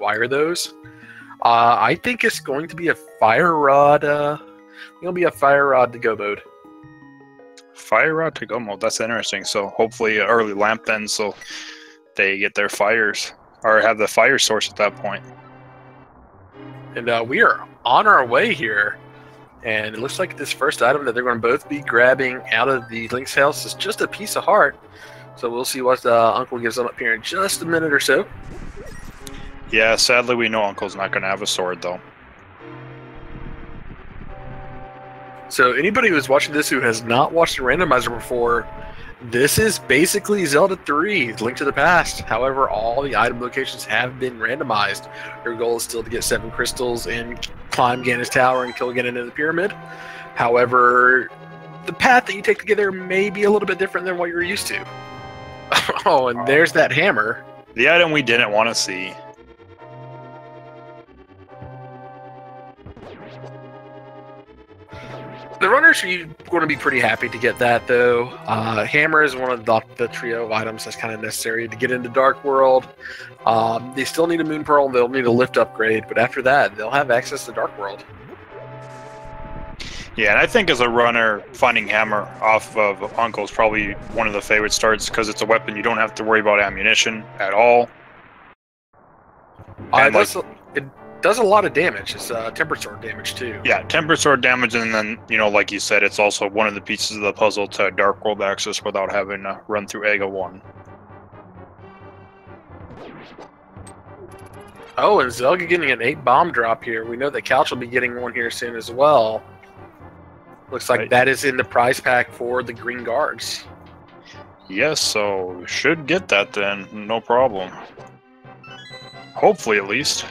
acquire those. I think it's going to be a fire rod. It'll be a fire rod to go mode. Fire rod to go mode. That's interesting. So hopefully an early lamp then, so they get their fires or have the fire source at that point. And we are on our way here. And it looks like this first item that they're going to both be grabbing out of the Link's house is just a piece of heart. So we'll see what Uncle gives them up here in just a minute or so. Yeah, sadly we know Uncle's not going to have a sword though. So anybody who's watching this who has not watched the Randomizer before, this is basically Zelda 3, Link to the Past. However, all the item locations have been randomized. Your goal is still to get 7 crystals and climb Ganon's Tower and kill Ganon in the pyramid. However, the path that you take to get there may be a little bit different than what you're used to. Oh, and there's that hammer. The item we didn't want to see. The runners are going to be pretty happy to get that, though. Hammer is one of the trio of items that's kind of necessary to get into Dark World. They still need a Moon Pearl, and they'll need a lift upgrade, but after that, they'll have access to Dark World. Yeah, and I think as a runner, finding Hammer off of Uncle is probably one of the favorite starts because it's a weapon you don't have to worry about ammunition at all. It does a lot of damage. It's temper sword damage too. Yeah, temper sword damage, and then, you know, like you said, it's also one of the pieces of the puzzle to Dark World access without having to run through Ega 1. Oh, and Zelda getting an 8 bomb drop here. We know that Couch will be getting one here soon as well. Looks like that is in the prize pack for the Green Guards. Yes, so should get that then, no problem. Hopefully, at least.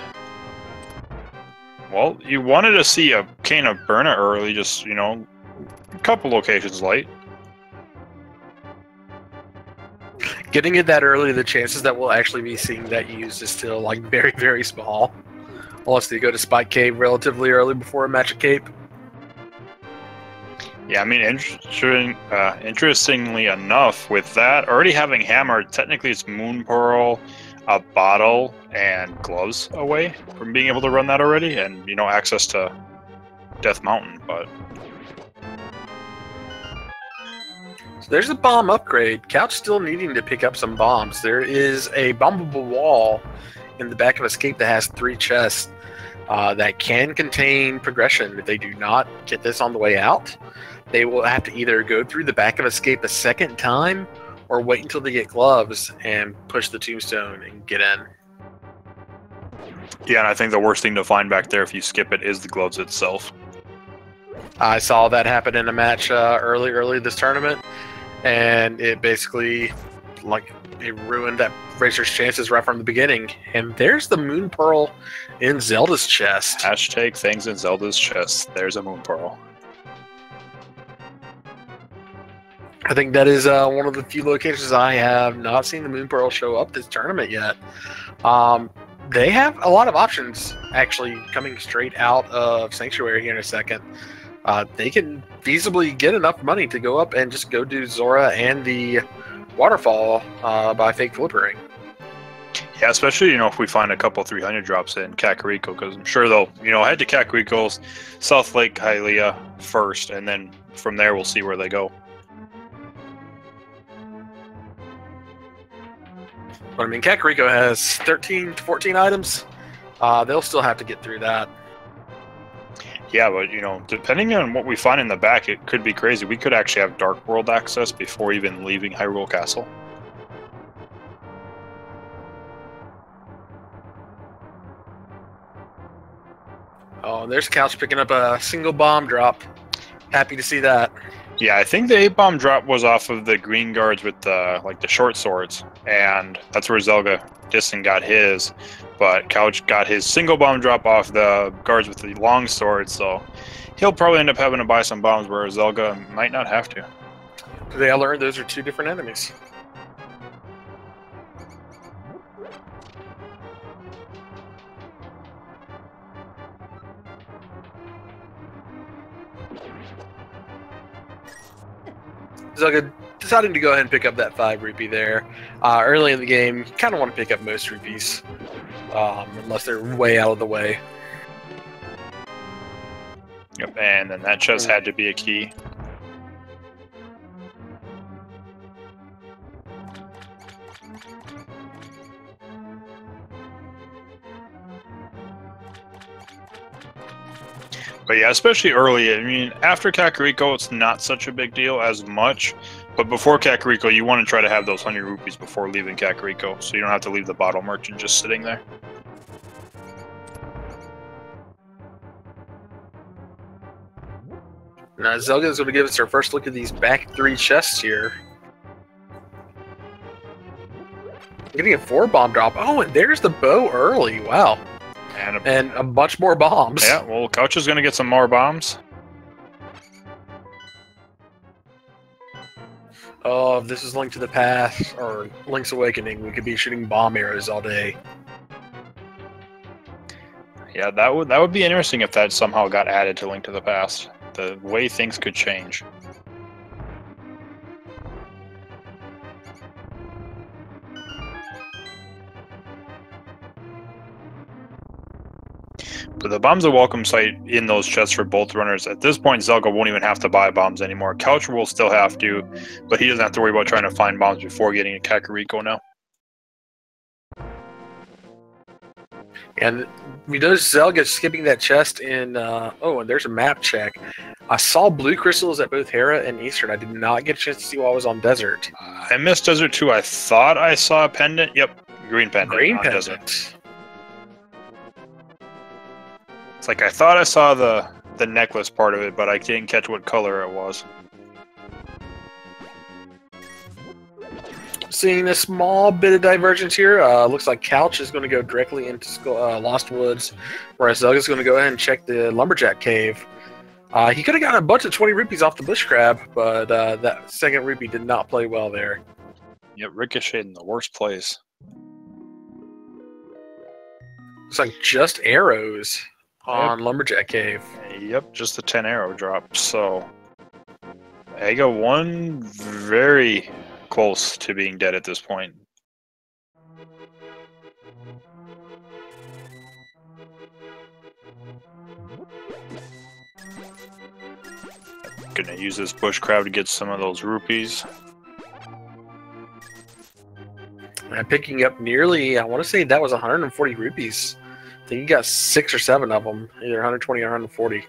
Well, you wanted to see a Cane of Burna early, just, you know, a couple locations late. Getting it that early, the chances that we'll actually be seeing that used is still, like, very, very small. Unless they go to Spike Cave relatively early before a match of Cape. Yeah, I mean, interestingly enough, with that, already having Hammer, technically it's Moon Pearl, a bottle, and gloves away from being able to run that already, and, you know, access to Death Mountain, but... So there's a bomb upgrade. Couch still needing to pick up some bombs. There is a bombable wall in the back of Escape that has 3 chests that can contain progression. If they do not get this on the way out, they will have to either go through the back of Escape a second time or wait until they get gloves and push the tombstone and get in. Yeah, and I think the worst thing to find back there if you skip it is the gloves itself. I saw that happen in a match early this tournament, and it basically, like, it ruined that racer's chances right from the beginning. And there's the Moon Pearl in Zelda's chest. Hashtag things in Zelda's chest. There's a Moon Pearl. I think that is one of the few locations I have not seen the Moon Pearl show up this tournament yet. They have a lot of options, actually, coming straight out of Sanctuary here in a second. They can feasibly get enough money to go up and just go do Zora and the Waterfall by Fake Flippering. Yeah, especially, you know, if we find a couple 300 drops in Kakariko, because I'm sure they'll, you know, head to Kakariko's South Lake Hylia first, and then from there we'll see where they go. But I mean, Kakariko has 13 to 14 items. They'll still have to get through that. Yeah, but, you know, depending on what we find in the back, it could be crazy. We could actually have Dark World access before even leaving Hyrule Castle. Oh, and there's Couch picking up a single bomb drop. Happy to see that. Yeah, I think the 8-bomb drop was off of the Green Guards with the, like, the short swords, and that's where Zelgadissan got his. But Couch got his single bomb drop off the guards with the long swords, so he'll probably end up having to buy some bombs where Zelda might not have to. Today I learned those are 2 different enemies. Zelda deciding to go ahead and pick up that 5 rupee there. Early in the game, kind of want to pick up most rupees. unless they're way out of the way. Yep, and then that chest had to be a key. But yeah, especially early. I mean, after Kakariko, it's not such a big deal as much. But before Kakariko, you want to try to have those 100 rupees before leaving Kakariko, so you don't have to leave the bottle merchant just sitting there. Now, Zelda's going to give us our first look at these back 3 chests here. Getting a 4 bomb drop. Oh, and there's the bow early. Wow. And a bunch more bombs. Yeah, well, Couch is going to get some more bombs. Oh, if this is Link to the Past or Link's Awakening, we could be shooting bomb arrows all day. Yeah, that would be interesting if that somehow got added to Link to the Past. The way things could change. But the bomb's a welcome sight in those chests for both runners. At this point, Zelda won't even have to buy bombs anymore. Couch will still have to, but he doesn't have to worry about trying to find bombs before getting to Kakariko now. And we noticed Zelda skipping that chest in... oh, and there's a map check. I saw blue crystals at both Hera and Eastern. I did not get a chance to see while I was on Desert. I missed Desert too. I thought I saw a pendant. Yep, green pendant. Green on pendant. Desert. It's like I thought I saw the necklace part of it, but I didn't catch what color it was. Seeing a small bit of divergence here. Looks like Couch is going to go directly into Lost Woods, whereas Zelda's going to go ahead and check the Lumberjack Cave. He could have gotten a bunch of 20 rupees off the bush crab, but that second rupee did not play well there. Yep, ricocheted in the worst place. Looks like just arrows on Lumberjack Cave. Yep, just the 10 arrow drop. So I got one very close to being dead at this point. Gonna use this bush crab to get some of those rupees. I'm picking up nearly, I want to say that was 140 rupees. I think you got 6 or 7 of them, either 120 or 140.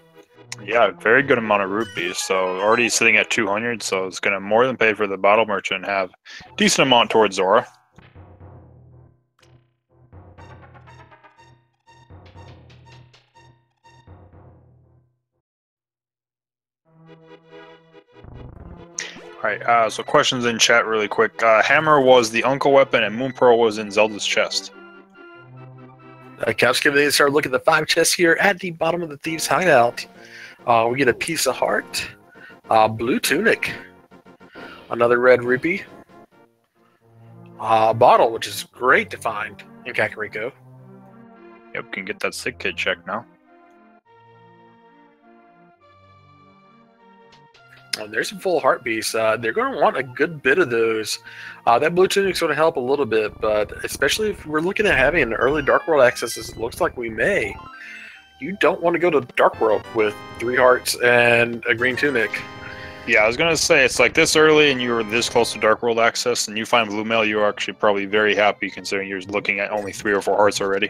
Yeah, very good amount of rupees. So already sitting at 200, so it's going to more than pay for the bottle merchant and have a decent amount towards Zora. Alright, so questions in chat really quick. Hammer was the Uncle weapon and Moon Pearl was in Zelda's chest. Couch giving a start look at the 5 chests here at the bottom of the Thieves' Hideout. We get a piece of heart, blue tunic, another red rupee, a bottle, which is great to find in Kakariko. Yep, can get that sick kid check now. And there's some full heart beasts. They're going to want a good bit of those. That blue tunic's going to help a little bit, but especially if we're looking at having an early Dark World access, as it looks like we may, you don't want to go to Dark World with 3 hearts and a green tunic. Yeah, I was going to say, it's like this early and you were this close to Dark World access and you find Blue Mail, you're actually probably very happy considering you're looking at only 3 or 4 hearts already.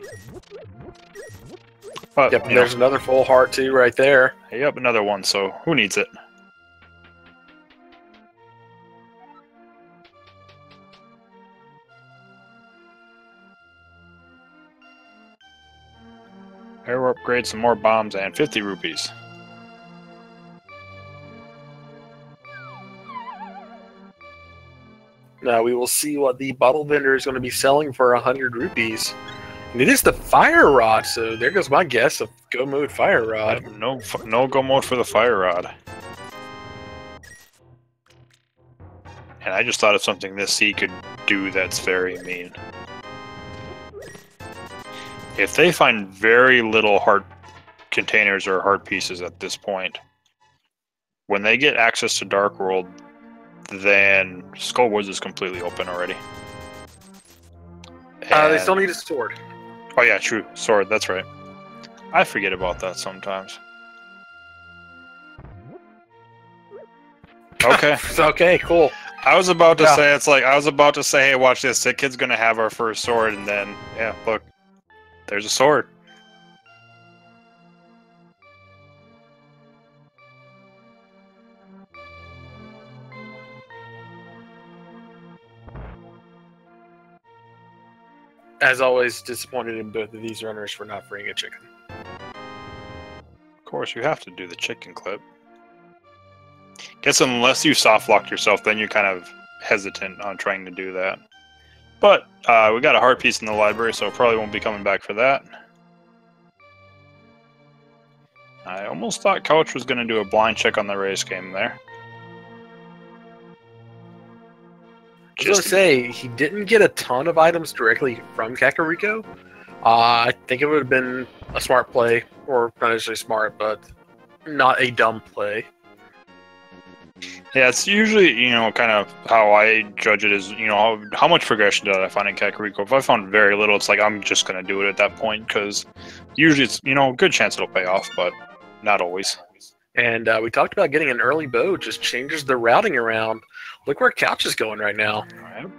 But, yep, there's another full heart too right there. Yep, another one, so who needs it? Arrow upgrade, some more bombs, and 50 rupees. Now we will see what the bottle vendor is going to be selling for 100 rupees. And it is the Fire Rod, so there goes my guess of Go Mode Fire Rod. No go mode for the Fire Rod. And I just thought of something this C could do that's very mean. If they find very little heart containers or heart pieces at this point, when they get access to Dark World, then Skull Woods is completely open already. They still need a sword. Oh yeah, true. Sword, that's right. I forget about that sometimes. Okay. Okay, cool. I was about to Yeah. say, it's like, I was about to say, hey, watch this. Sick Kid's gonna have our first sword, and then, yeah, look. There's a sword. As always, disappointed in both of these runners for not freeing a chicken. Of course, you have to do the chicken clip. Guess unless you soft locked yourself, then you're kind of hesitant on trying to do that. But we got a heart piece in the library, so probably won't be coming back for that. I almost thought Couch was going to do a blind check on the race game there. I was going to say, he didn't get a ton of items directly from Kakariko. I think it would have been a smart play, or not necessarily smart, but not a dumb play. Yeah, it's usually, you know, kind of how I judge it is, you know, how much progression did I find in Kakariko? If I found very little, it's like, I'm just going to do it at that point, because usually it's, you know, a good chance it'll pay off, but not always. And we talked about getting an early bow, just changes the routing around. Look where Couch is going right now.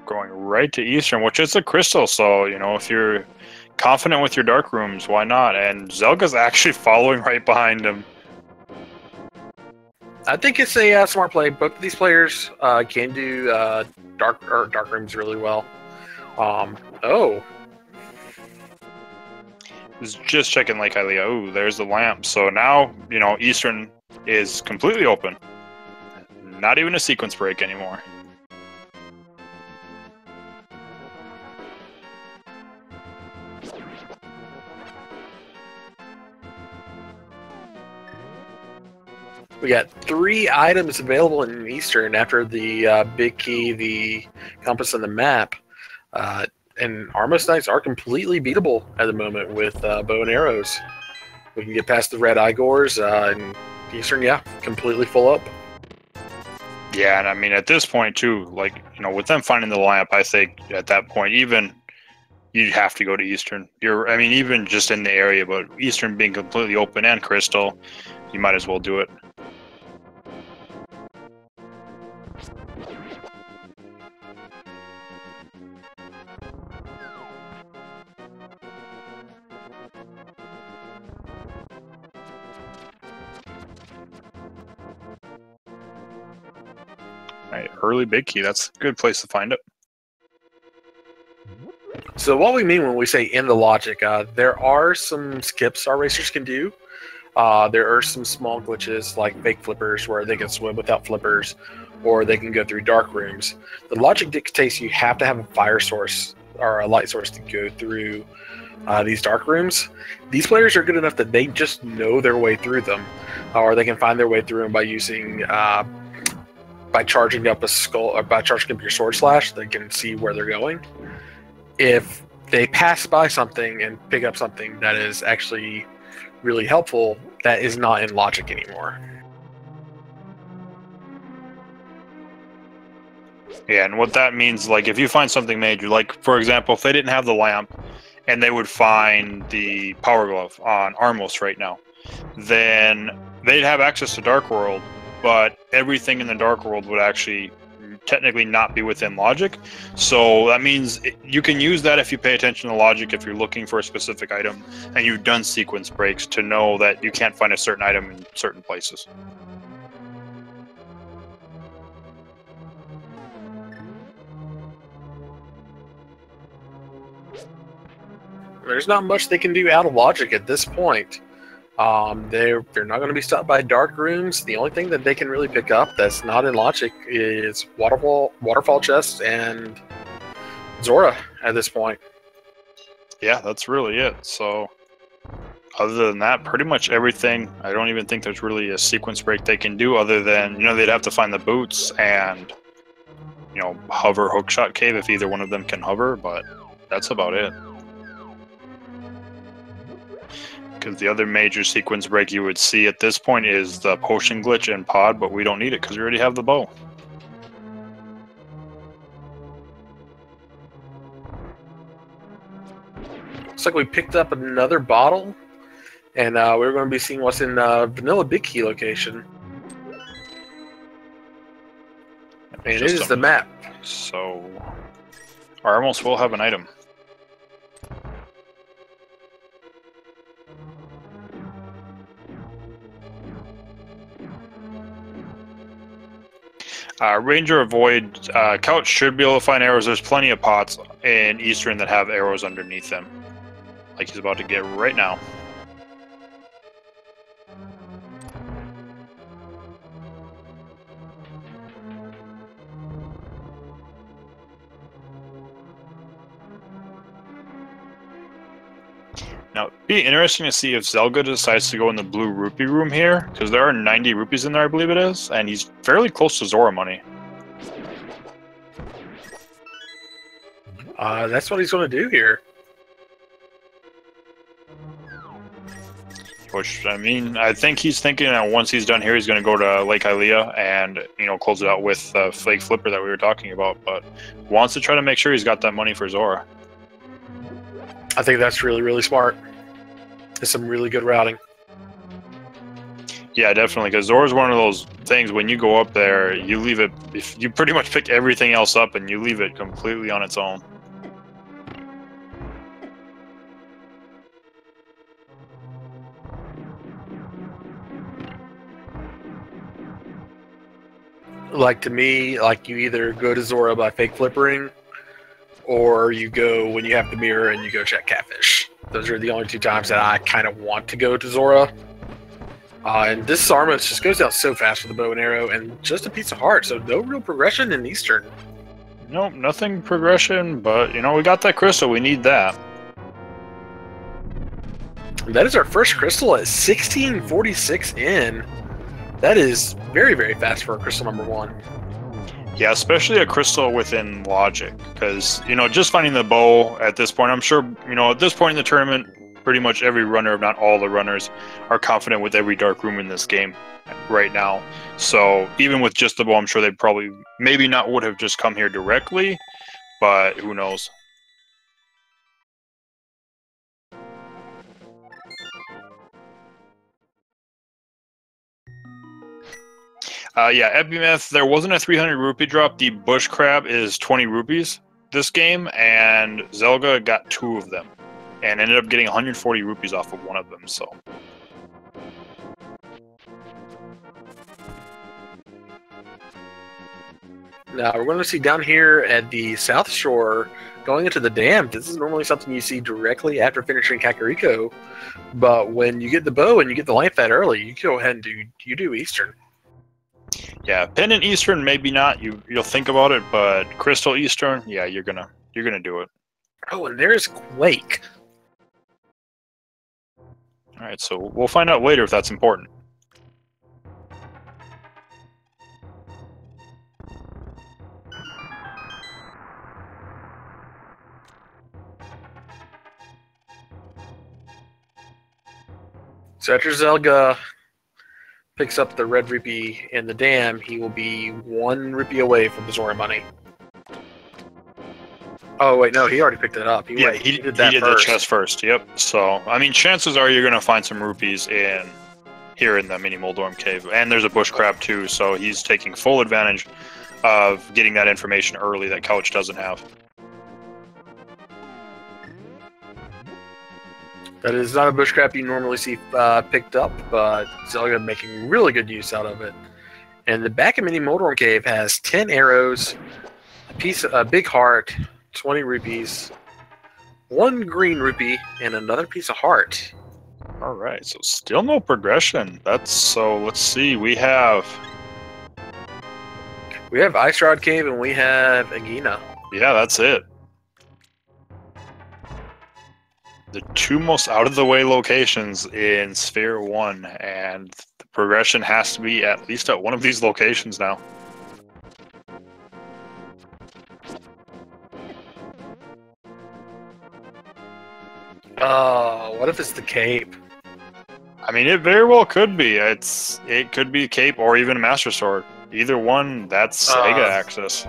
Going right to Eastern, which is a crystal, so, you know, if you're confident with your dark rooms, why not? And Zelga's actually following right behind him. I think it's a smart play. Both of these players can do dark rooms really well. Oh. Was just checking Lake Hylia. Oh, there's the lamp. So now, you know, Eastern is completely open. Not even a sequence break anymore. We got 3 items available in Eastern after the big key, the compass, and the map. And Armos Knights are completely beatable at the moment with bow and arrows. We can get past the red Igors, and Eastern, yeah, completely full up. Yeah, and I mean, at this point, too, like, you know, with them finding the lamp, I think at that point, even you'd have to go to Eastern. I mean, even just in the area, but Eastern being completely open and crystal, you might as well do it. Right, early big key, that's a good place to find it. So what we mean when we say in the logic, there are some skips our racers can do. There are some small glitches like fake flippers where they can swim without flippers, or they can go through dark rooms. The logic dictates you have to have a fire source or a light source to go through these dark rooms. These players are good enough that they just know their way through them, or they can find their way through them by using by charging up a skull, or by charging up your sword slash. They can see where they're going. If they pass by something and pick up something that is actually really helpful, that is not in logic anymore. Yeah, and what that means, like, if you find something major, like, for example, if they didn't have the lamp and they would find the power glove on Armos right now, then they'd have access to Dark World, but everything in the Dark World would actually technically not be within logic. So that means you can use that if you pay attention to logic, if you're looking for a specific item and you've done sequence breaks to know that you can't find a certain item in certain places. There's not much they can do out of logic at this point. They're not going to be stopped by dark rooms. The only thing that they can really pick up that's not in logic is waterfall chests and Zora at this point. Yeah, that's really it. So other than that, pretty much everything, I don't even think there's really a sequence break they can do other than, you know, they'd have to find the boots and, you know, hover hookshot cave if either one of them can hover, but that's about it. Because the other major sequence break you would see at this point is the potion glitch and pod, but we don't need it because we already have the bow. Looks like we picked up another bottle, and we're going to be seeing what's in Vanilla Big Key location. And it is the map. So, I almost will have an item. Ranger avoid. Couch should be able to find arrows. There's plenty of pots in Eastern that have arrows underneath them. Like he's about to get right now. Now, it'd be interesting to see if Zelda decides to go in the blue rupee room here, because there are 90 rupees in there, I believe it is, and he's fairly close to Zora money. That's what he's going to do here. Which, I mean, I think he's thinking that once he's done here, he's going to go to Lake Hylia and, you know, close it out with the fake flipper that we were talking about, but wants to try to make sure he's got that money for Zora. I think that's really, really smart. It's some really good routing. Yeah, definitely, because Zora's one of those things, when you go up there, you leave it, if you pretty much pick everything else up and you leave it completely on its own. Like, to me, like, you either go to Zora by fake flippering, or you go when you have the mirror and you go check Catfish. Those are the only two times that I kind of want to go to Zora. And this Armos just goes out so fast with the bow and arrow, and just a piece of heart, so no real progression in Eastern. Nope, nothing progression, but, you know, we got that crystal, we need that. That is our first crystal at 1646 in. That is very, very fast for a crystal number 1. Yeah, especially a crystal within logic, because, you know, just finding the bow at this point, I'm sure, you know, at this point in the tournament, pretty much every runner, if not all the runners, are confident with every dark room in this game right now. So even with just the bow, I'm sure they probably, maybe not would have just come here directly, but who knows. Yeah, Epimeth, there wasn't a 300 rupee drop. The bush crab is 20 rupees this game, and Zelda got 2 of them, and ended up getting 140 rupees off of one of them, so. Now, we're going to see down here at the South Shore, going into the dam, this is normally something you see directly after finishing Kakariko, but when you get the bow and you get the life that early, you go ahead and do Eastern. Yeah, Pendant Eastern, maybe not. You'll think about it, but Crystal Eastern, yeah, you're gonna do it. Oh, and there's Quake. All right, so we'll find out later if that's important. So after Zelda picks up the red rupee in the dam, he will be 1 rupee away from the Zora money. Oh wait, no, he already picked it up. He did the chest first. Yep. So I mean, chances are you're gonna find some rupees here in the mini Moldorm cave, and there's a bush crab too. So he's taking full advantage of getting that information early that Couch doesn't have. That is not a bush crab you normally see picked up, but Zelda making really good use out of it. And the back of mini Moldorm cave has 10 arrows, a big heart, 20 rupees, 1 green rupee, and another piece of heart. All right, so still no progression. Let's see. We have Ice Rod Cave and we have Agina. Yeah, that's it. The 2 most out-of-the-way locations in Sphere 1, and the progression has to be at least at one of these locations now. What if it's the Cape? I mean, it very well could be. It could be Cape or even Master Sword. Either one, that's Sega access.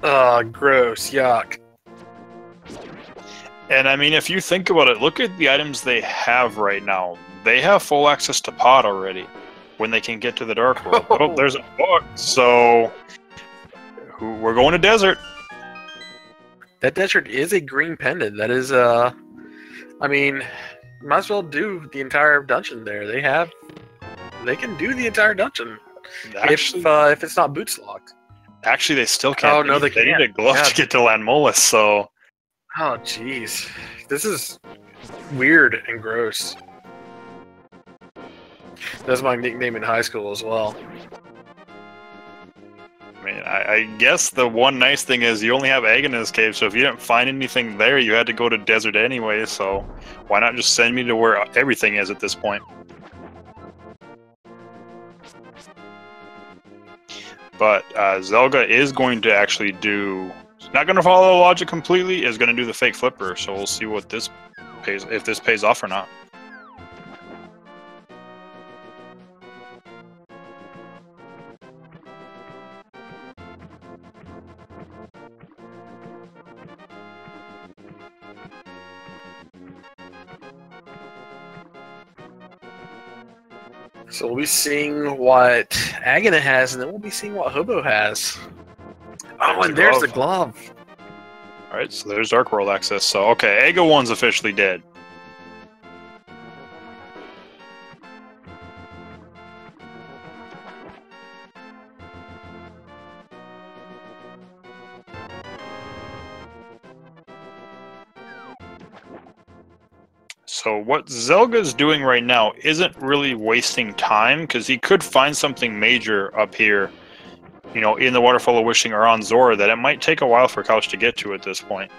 Gross, yuck. And I mean, if you think about it, look at the items they have right now. They have full access to pod already when they can get to the Dark World. Oh, there's a book. So we're going to desert. That desert is a green pendant. That is, I mean, might as well do the entire dungeon there. They can do the entire dungeon. Actually, If it's not boots locked. actually, they still can't. Oh, no, they They need can't. a glove Yeah. to get to Landmolus, so... Oh, jeez. This is weird and gross. That's my nickname in high school as well. I mean, I guess the one nice thing is you only have egg in this cave, so if you didn't find anything there, you had to go to desert anyway, so why not just send me to where everything is at this point? But Zelda is going to actually do... Not going to follow the logic completely, is going to do the fake flipper, so we'll see what this pays, if this pays off or not. So we'll be seeing what Agana has, and then we'll be seeing what Hobo has. Oh, and there's the glove. Alright, so there's Dark World access. So, okay, Ega 1's officially dead. So what Zelga's doing right now isn't really wasting time, because he could find something major up here, you know, in the Waterfall of Wishing or on Zora, that it might take a while for Couch to get to at this point.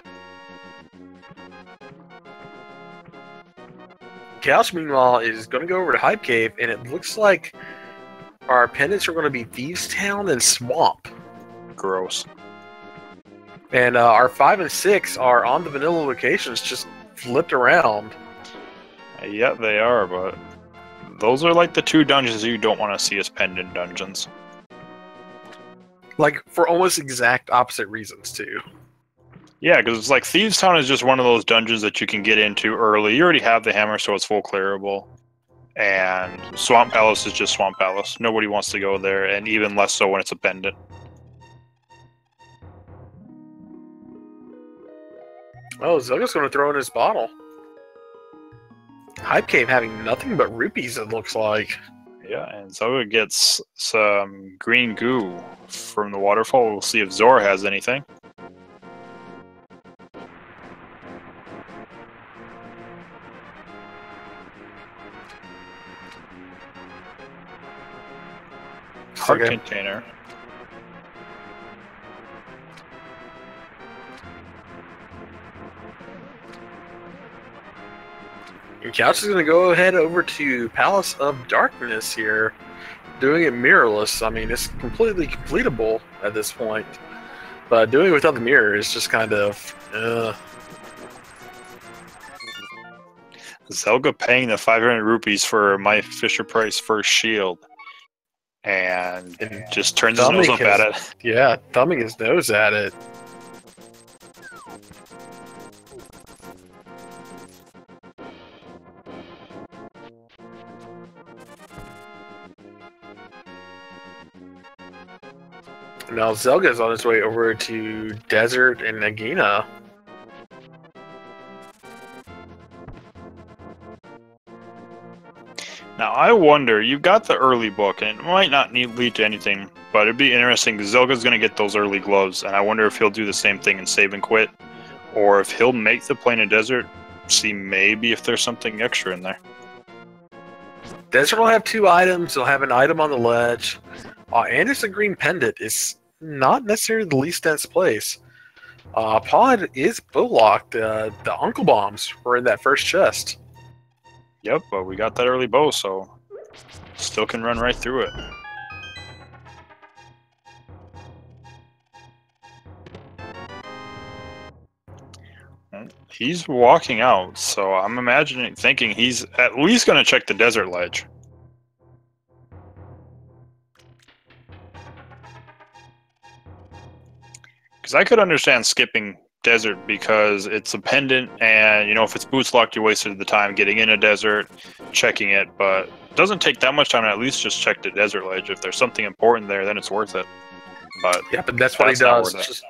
Couch, meanwhile, is going to go over to Hype Cave, and it looks like our pendants are going to be Thieves Town and Swamp. Gross. And our 5 and 6 are on the vanilla locations, just flipped around. Yeah, they are, but those are like the two dungeons you don't want to see as pendant dungeons. Like, for almost exact opposite reasons, too. Yeah, because it's like Thieves Town is just one of those dungeons that you can get into early. You already have the hammer, so it's full clearable. And Swamp Palace is just Swamp Palace. Nobody wants to go there, and even less so when it's a pendant. Oh, Zelga's going to throw in his bottle. Hype Cave having nothing but rupees, it looks like. Yeah, and Zelda gets some green goo from the waterfall. We'll see if Zora has anything. Heart container. And Couch is going to go ahead over to Palace of Darkness here, doing it mirrorless. I mean, it's completely completable at this point, but doing it without the mirror is just kind of... Zelda paying the 500 rupees for my Fisher-Price first shield, and just turns his nose up at it. Yeah, thumbing his nose at it. Now Zelga's on his way over to Desert and Nagina. Now, I wonder, you've got the early book, and it might not lead to anything, but it'd be interesting, because Zelga's going to get those early gloves, and I wonder if he'll do the same thing and save and quit, or if he'll make the Plain of Desert, see maybe if there's something extra in there. Desert will have 2 items. They'll have an item on the ledge, and it's a green pendant. It's not necessarily the least dense place. Pod is bow-locked. The Uncle Bombs were in that first chest. Yep, but we got that early bow, so still can run right through it. He's walking out, so I'm thinking he's at least going to check the desert ledge. Because I could understand skipping desert because it's a pendant, and you know, if it's boots locked, you wasted the time getting in a desert, checking it. But it doesn't take that much time to at least just check the desert ledge. If there's something important there, then it's worth it. But yeah, but that's what he not does. worth it.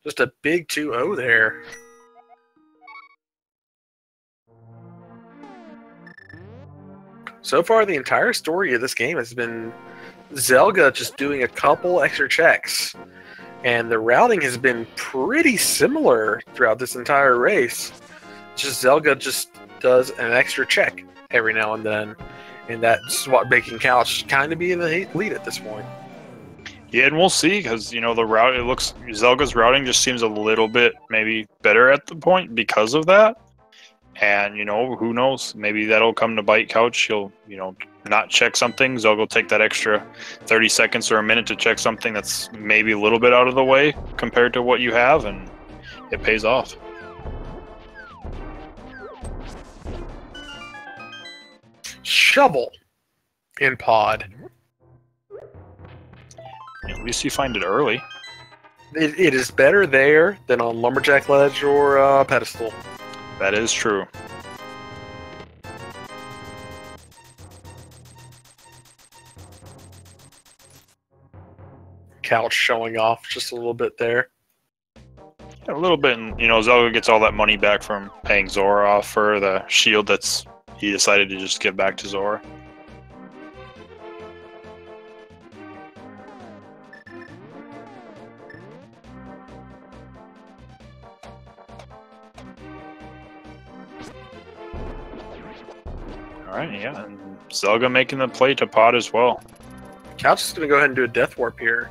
Just a big 2-0 there. So far, the entire story of this game has been Zelda just doing a couple extra checks. And the routing has been pretty similar throughout this entire race. Just Zelda just does an extra check every now and then. And that's what making Couch kind of be in the lead at this point. Yeah, and we'll see, because you know, the route, it looks, Zelga's routing just seems a little bit maybe better at the point because of that. And you know, who knows, maybe that'll come to bite Couch. He'll, you know, not check something, Zelga will take that extra 30 seconds or a minute to check something that's maybe a little bit out of the way compared to what you have, and it pays off. Shovel in pod. At least you find it early. It is better there than on Lumberjack Ledge or Pedestal. That is true. Couch showing off just a little bit there. A little bit, and you know, Zelda gets all that money back from paying Zora off for the shield that's he decided to just give back to Zora. Alright, yeah, and Zelda making the play to pod as well. Couch is going to go ahead and do a Death Warp here.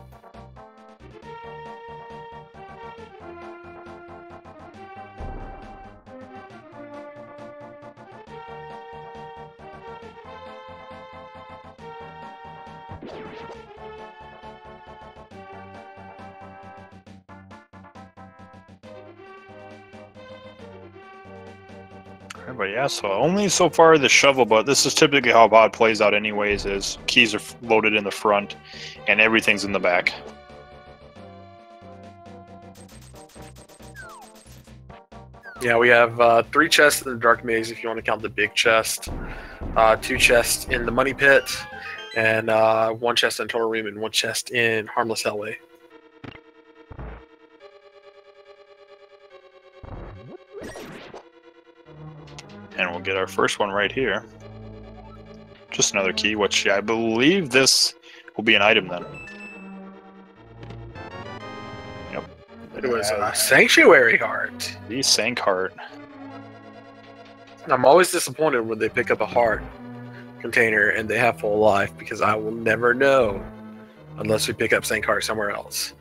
But yeah, so only so far the shovel, but this is typically how pod plays out anyways, is keys are loaded in the front and everything's in the back. Yeah, we have 3 chests in the Dark Maze if you want to count the big chest, 2 chests in the Money Pit, and 1 chest in Total Room and 1 chest in Harmless Hellway. And we'll get our first one right here. Just another key, which I believe this will be an item then. Yep. It was a Sanctuary Heart. The Sank Heart. I'm always disappointed when they pick up a heart container and they have full life, because I will never know unless we pick up Sank Heart somewhere else.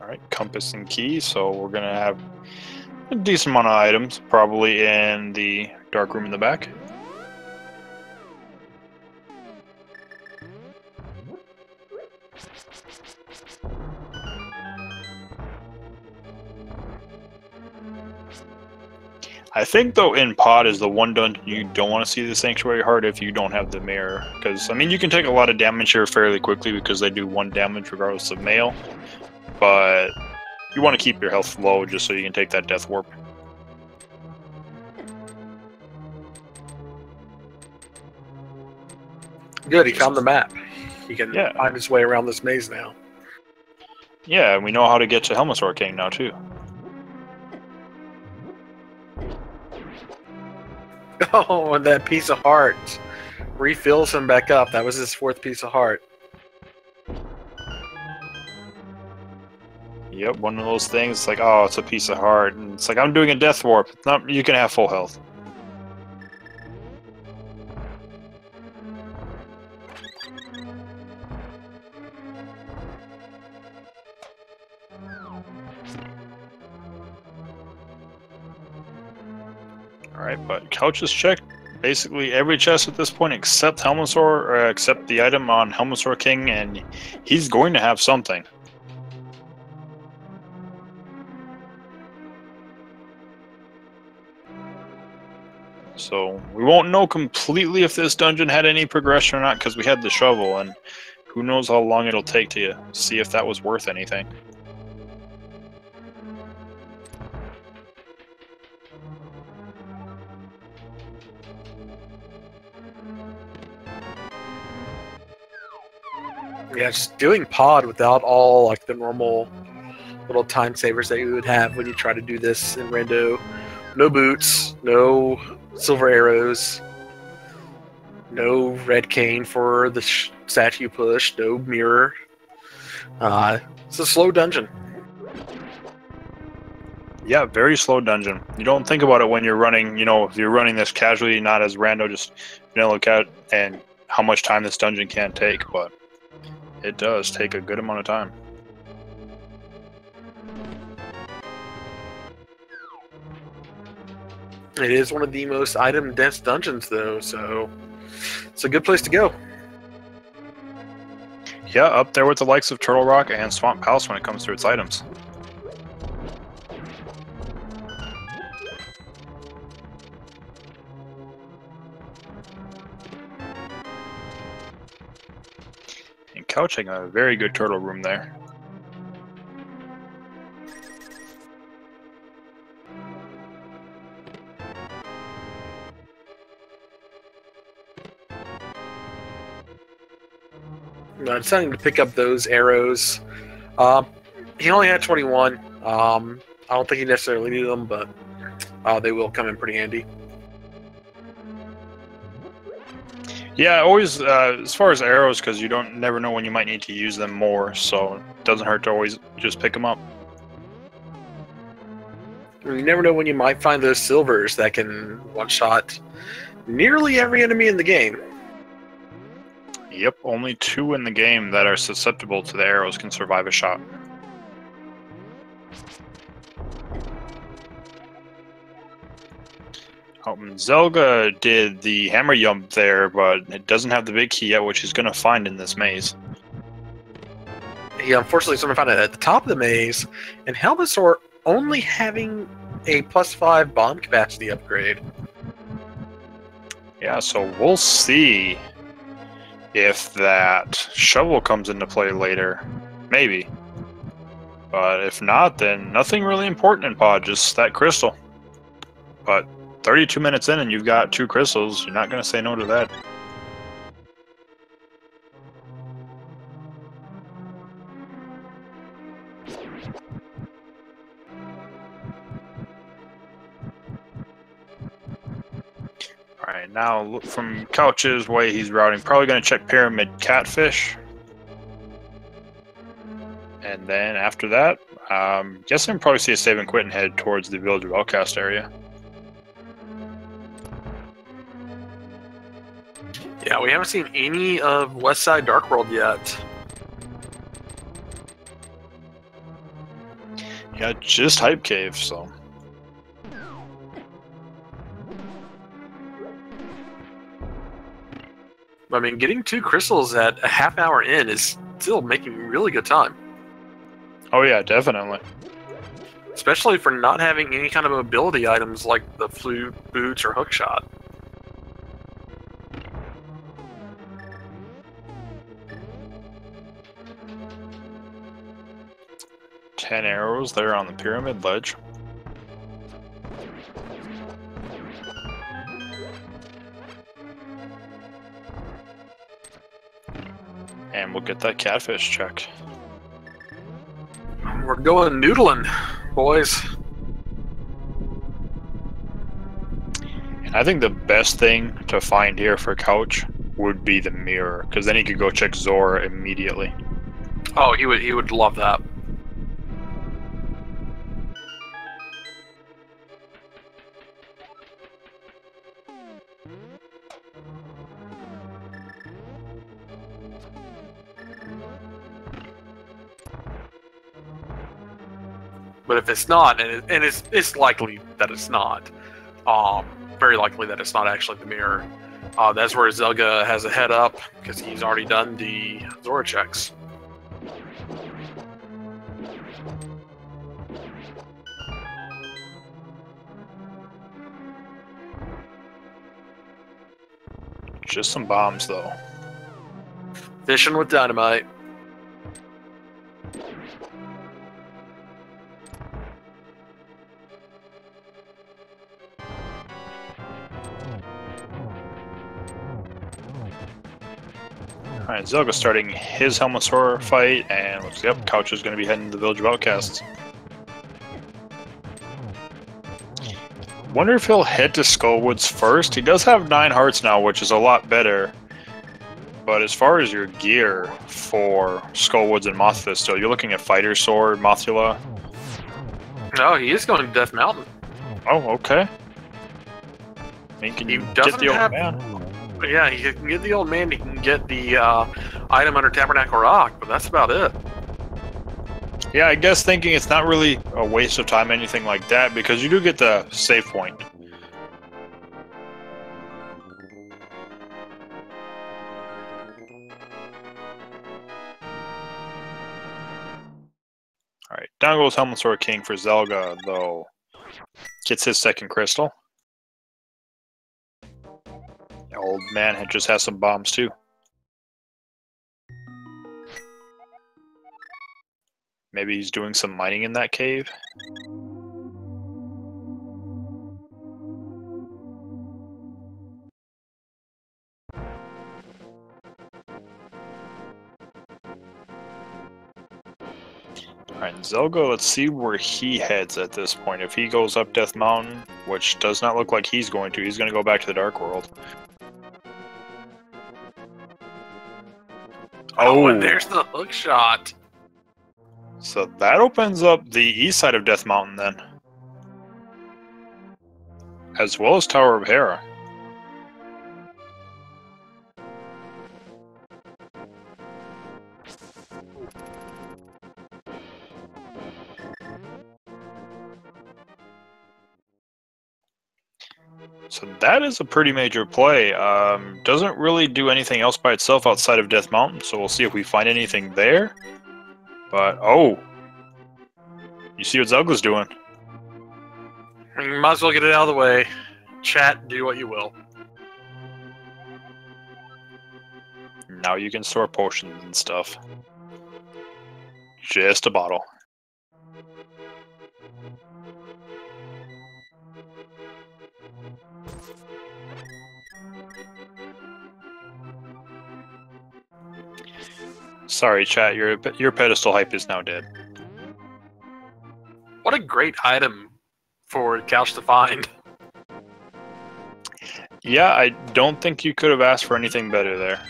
Alright, compass and key, so we're going to have a decent amount of items, probably in the dark room in the back. I think, though, in pod is the one dungeon you don't want to see the Sanctuary Heart if you don't have the mirror. Because, I mean, you can take a lot of damage here fairly quickly because they do 1 damage regardless of mail. But you want to keep your health low just so you can take that Death Warp. Good, he found the map. He can find his way around this maze now. Yeah, and we know how to get to Helmasaur King now, too. Oh, and that piece of heart refills him back up. That was his 4th piece of heart. Yep, one of those things. It's like, oh, it's a piece of heart, and it's like, I'm doing a Death Warp. It's not, you can have full health. Alright, but Couch has checked basically every chest at this point except Helmasaur, or except the item on Helmasaur King, and he's going to have something. So we won't know completely if this dungeon had any progression or not, because we had the shovel, and who knows how long it'll take to see if that was worth anything. Yeah, just doing pod without all like the normal little time savers that you would have when you try to do this in Rando. No boots, no silver arrows, no red cane for the statue push, no mirror. It's a slow dungeon. Yeah, very slow dungeon. You don't think about it when you're running, you know, if you're running this casually, not as rando, just look at and how much time this dungeon can take, but it does take a good amount of time. It is one of the most item-dense dungeons, though, so it's a good place to go. Yeah, up there with the likes of Turtle Rock and Swamp Palace when it comes to its items. And couching a very good turtle room there. Deciding to pick up those arrows. He only had 21. I don't think he necessarily needed them, but they will come in pretty handy. Yeah, always as far as arrows, because you never know when you might need to use them more, so it doesn't hurt to always just pick them up. You never know when you might find those silvers that can one-shot nearly every enemy in the game. Yep, only 2 in the game that are susceptible to the arrows can survive a shot. Zelda did the hammer jump there, but it doesn't have the big key yet, which he's going to find in this maze. He unfortunately sort of found it at the top of the maze, and Helmasaur only having a +5 bomb capacity upgrade. Yeah, so we'll see if that shovel comes into play later. Maybe. But if not, then nothing really important in pod, just that crystal. But 32 minutes in and you've got 2 crystals, you're not going to say no to that. Alright, now look from Couch's way he's routing. Probably going to check Pyramid Catfish. And then after that, guessing probably see a save and quit and head towards the Village of Outcast area. Yeah, we haven't seen any of Westside Dark World yet. Yeah, just Hype Cave, so. I mean, getting 2 crystals at a half hour in is still making really good time. Oh yeah, definitely. Especially for not having any kind of mobility items like the flute, boots, or hookshot. Ten arrows there on the pyramid ledge. And we'll get that catfish check. We're going noodling, boys. And I think the best thing to find here for Couch would be the mirror, because then he could go check Zora immediately. Oh, he would love that. But if it's not, and it's likely that it's not, very likely that it's not actually the mirror, that's where Zelda has a head up, because he's already done the Zora checks. Just some bombs, though. Fishing with dynamite. Alright, Zelga starting his Helmethor fight, and looks, yep, Couch is going to be heading to the Village of Outcasts. Wonder if he'll head to Skullwoods first. He does have 9 hearts now, which is a lot better. But as far as your gear for Skullwoods and Mothula still, you're looking at Fighter Sword, Mothula. No, he is going to Death Mountain. Oh, okay. He can get the old man. Yeah, he can get the old man. He can get the item under Tabernacle Rock, but that's about it. Yeah, I guess thinking it's not really a waste of time, anything like that, because you do get the save point. Alright, down goes Helmethor King for Zelga, though. Gets his second crystal. The old man just has some bombs, too. Maybe he's doing some mining in that cave. Alright, Zelga, let's see where he heads at this point. If he goes up Death Mountain, which does not look like he's going to go back to the Dark World. Oh, and there's the hook shot. So that opens up the east side of Death Mountain then. As well as Tower of Hera. So that is a pretty major play. Doesn't really do anything else by itself outside of Death Mountain, so we'll see if we find anything there. But, oh! You see what Zelga's doing. You might as well get it out of the way. Chat, do what you will. Now you can store potions and stuff. Just a bottle. Sorry, chat, your pedestal hype is now dead. What a great item for Couch to find. Yeah, I don't think you could have asked for anything better there.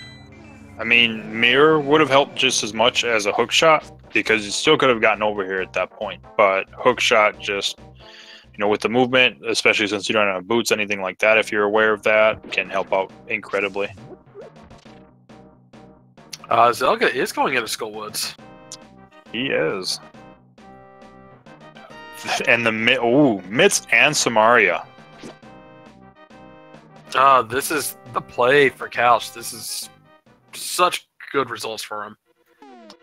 I mean, Mirror would have helped just as much as a hook shot, because you still could have gotten over here at that point. But hook shot just, you know, with the movement, especially since you don't have boots, anything like that, if you're aware of that, can help out incredibly. Zelga is going into Skullwoods. He is. And the Mitz and Samaria. This is the play for Couch. This is such good results for him.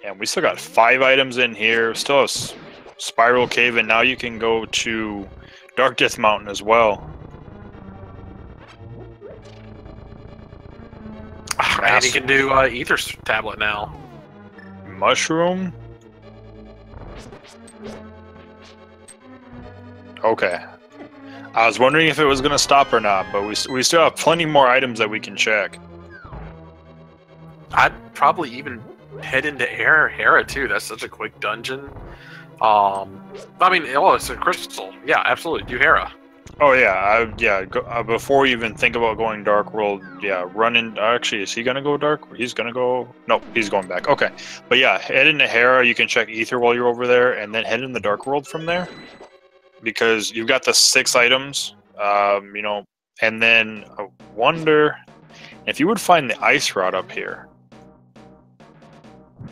And we still got 5 items in here. Still have Spiral Cave, and now you can go to Dark Death Mountain as well. And he can do Ether's tablet now. Mushroom. Okay. I was wondering if it was going to stop or not, but we still have plenty more items that we can check. I'd probably even head into Hera too. That's such a quick dungeon. I mean, oh, it's a crystal. Yeah, absolutely. Do Hera. Oh yeah, before you even think about going Dark World, yeah, run in. Actually, is he gonna go Dark? He's gonna go. No, he's going back. Okay, but yeah, head into Hera. You can check Ether while you're over there, and then head in the Dark World from there, because you've got the 6 items. You know, and then I wonder if you would find the Ice Rod up here.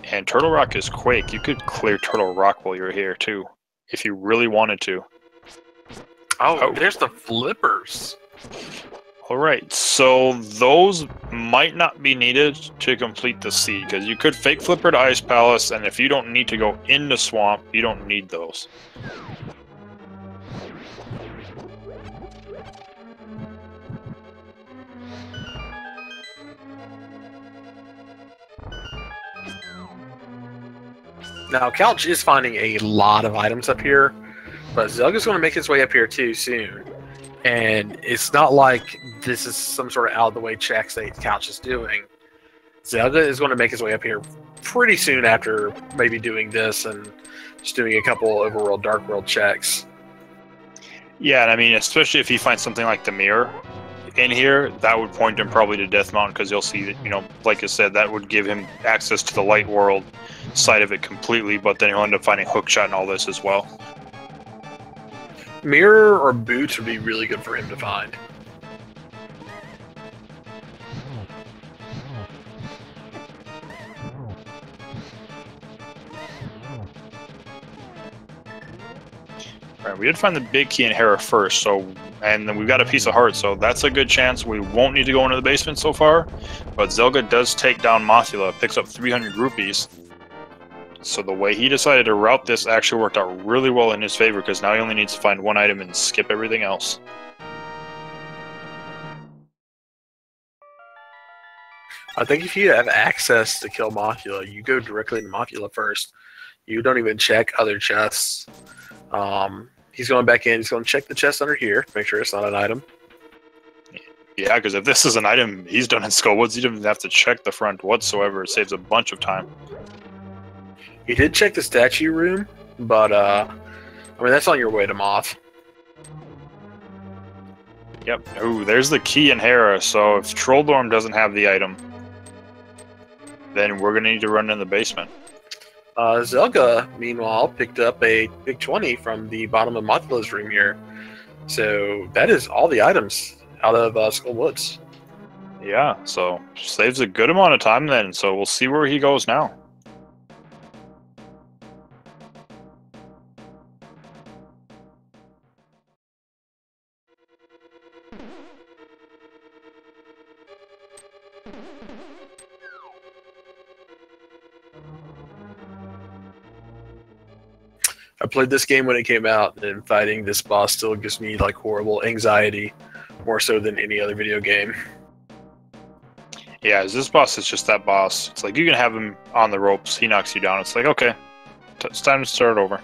And Turtle Rock is Quake. You could clear Turtle Rock while you're here too, if you really wanted to. Oh, there's the flippers. Alright, so those might not be needed to complete the seed, because you could fake flipper to Ice Palace, and if you don't need to go into Swamp, you don't need those. Now, Couch is finding a lot of items up here, but Zelga's going to make his way up here too soon. And it's not like this is some sort of out-of-the-way checks that Couch is doing. Zelda is going to make his way up here pretty soon after maybe doing this and just doing a couple overworld, dark world checks. Yeah, and I mean, especially if he finds something like the mirror in here, that would point him probably to Death Mountain, because you'll see that, you know, like I said, that would give him access to the light world side of it completely, but then he'll end up finding Hookshot and all this as well. Mirror or boots would be really good for him to find. All right, we did find the big key in Hera first, and then we've got a piece of heart, so that's a good chance we won't need to go into the basement so far. But Zelda does take down Mothula, picks up 300 rupees. So the way he decided to route this actually worked out really well in his favor, because now he only needs to find one item and skip everything else. I think if you have access to kill Mothula, you go directly to Mothula first. You don't even check other chests. He's going back in. He's going to check the chest under here, make sure it's not an item. Yeah, because if this is an item he's done in Skullwoods, he doesn't have to check the front whatsoever. It saves a bunch of time. He did check the statue room, but I mean, that's on your way to Moth. Yep. Ooh, there's the key in Hera, so if Trolldorm doesn't have the item, then we're going to need to run in the basement. Zelga, meanwhile, picked up a big 20 from the bottom of Mothula's room here. So that is all the items out of Skull Woods. Yeah, so saves a good amount of time then, so we'll see where he goes now. I played this game when it came out, and fighting this boss still gives me like horrible anxiety, more so than any other video game. Yeah, this boss is just that boss. It's like you can have him on the ropes, he knocks you down. It's like, okay, it's time to start over.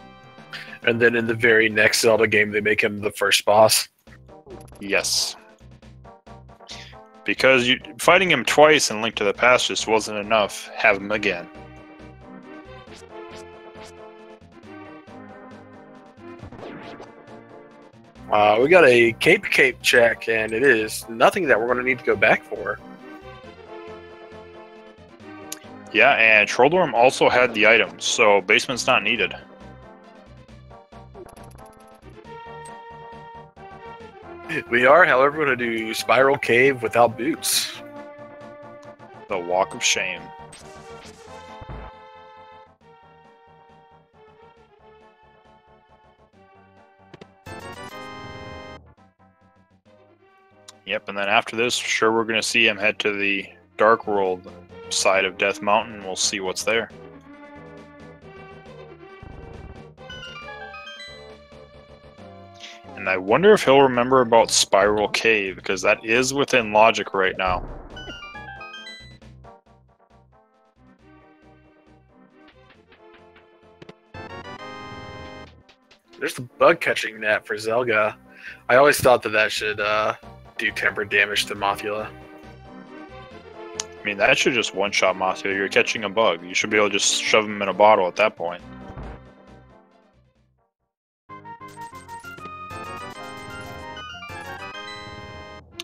And then in the very next Zelda game, they make him the first boss. Yes. Because fighting him twice in Link to the Past just wasn't enough. Have him again. We got a cape check, and it is nothing that we're going to need to go back for. Yeah, and Trolldorm also had the item, so basement's not needed. We are, however, going to do Spiral Cave without boots. The Walk of Shame. Yep, and then after this, sure, we're going to see him head to the Dark World side of Death Mountain. We'll see what's there. And I wonder if he'll remember about Spiral Cave, because that is within logic right now. There's the bug catching net for Zelga. I always thought that should do tempered damage to Mothula. I mean, that should just one-shot Mothula. You're catching a bug. You should be able to just shove him in a bottle at that point.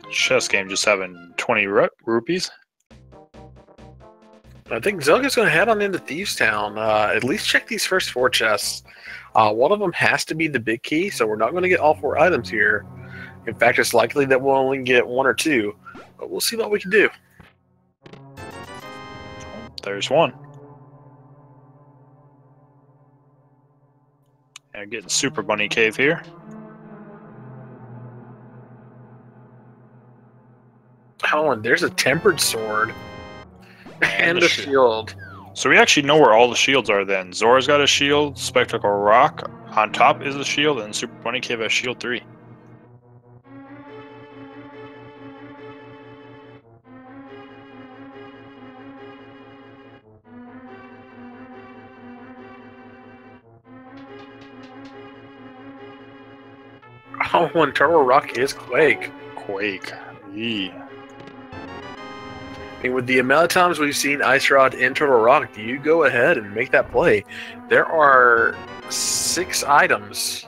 Chess game just having 20 rupees. I think Zelga's going to head on into Thieves Town. At least check these first 4 chests. One of them has to be the big key, so we're not going to get all 4 items here. In fact, it's likely that we'll only get 1 or 2, but we'll see what we can do. There's one. And getting Super Bunny Cave here. Oh, and there's a tempered sword. And a shield. So we actually know where all the shields are then. Zora's got a shield, Spectacle Rock on top is a shield, and Super Bunny Cave has shield 3. Oh, and Turtle Rock is Quake. Quake. Yee. I mean, with the amount of times we've seen Ice Rod in Turtle Rock, do you go ahead and make that play? There are 6 items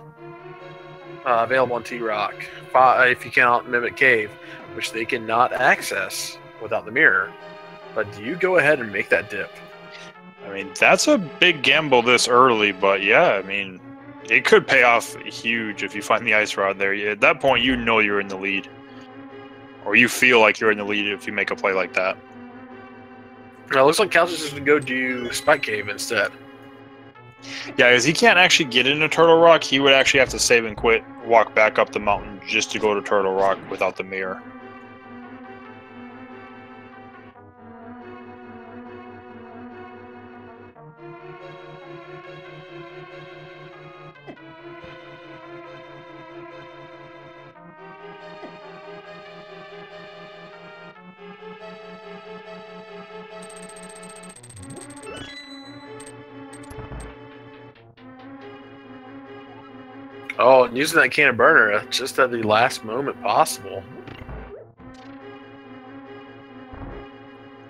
available on T-Rock, 5 if you count Mimic Cave, which they cannot access without the mirror. But do you go ahead and make that dip? I mean, that's a big gamble this early, but yeah, I mean, it could pay off huge if you find the Ice Rod there. At that point, you know you're in the lead. Or you feel like you're in the lead if you make a play like that. Now, it looks like Couch is just going to go do Spike Cave instead. Yeah, because he can't actually get into Turtle Rock. He would actually have to save and quit, walk back up the mountain just to go to Turtle Rock without the mirror. Oh, and using that can of burner just at the last moment possible.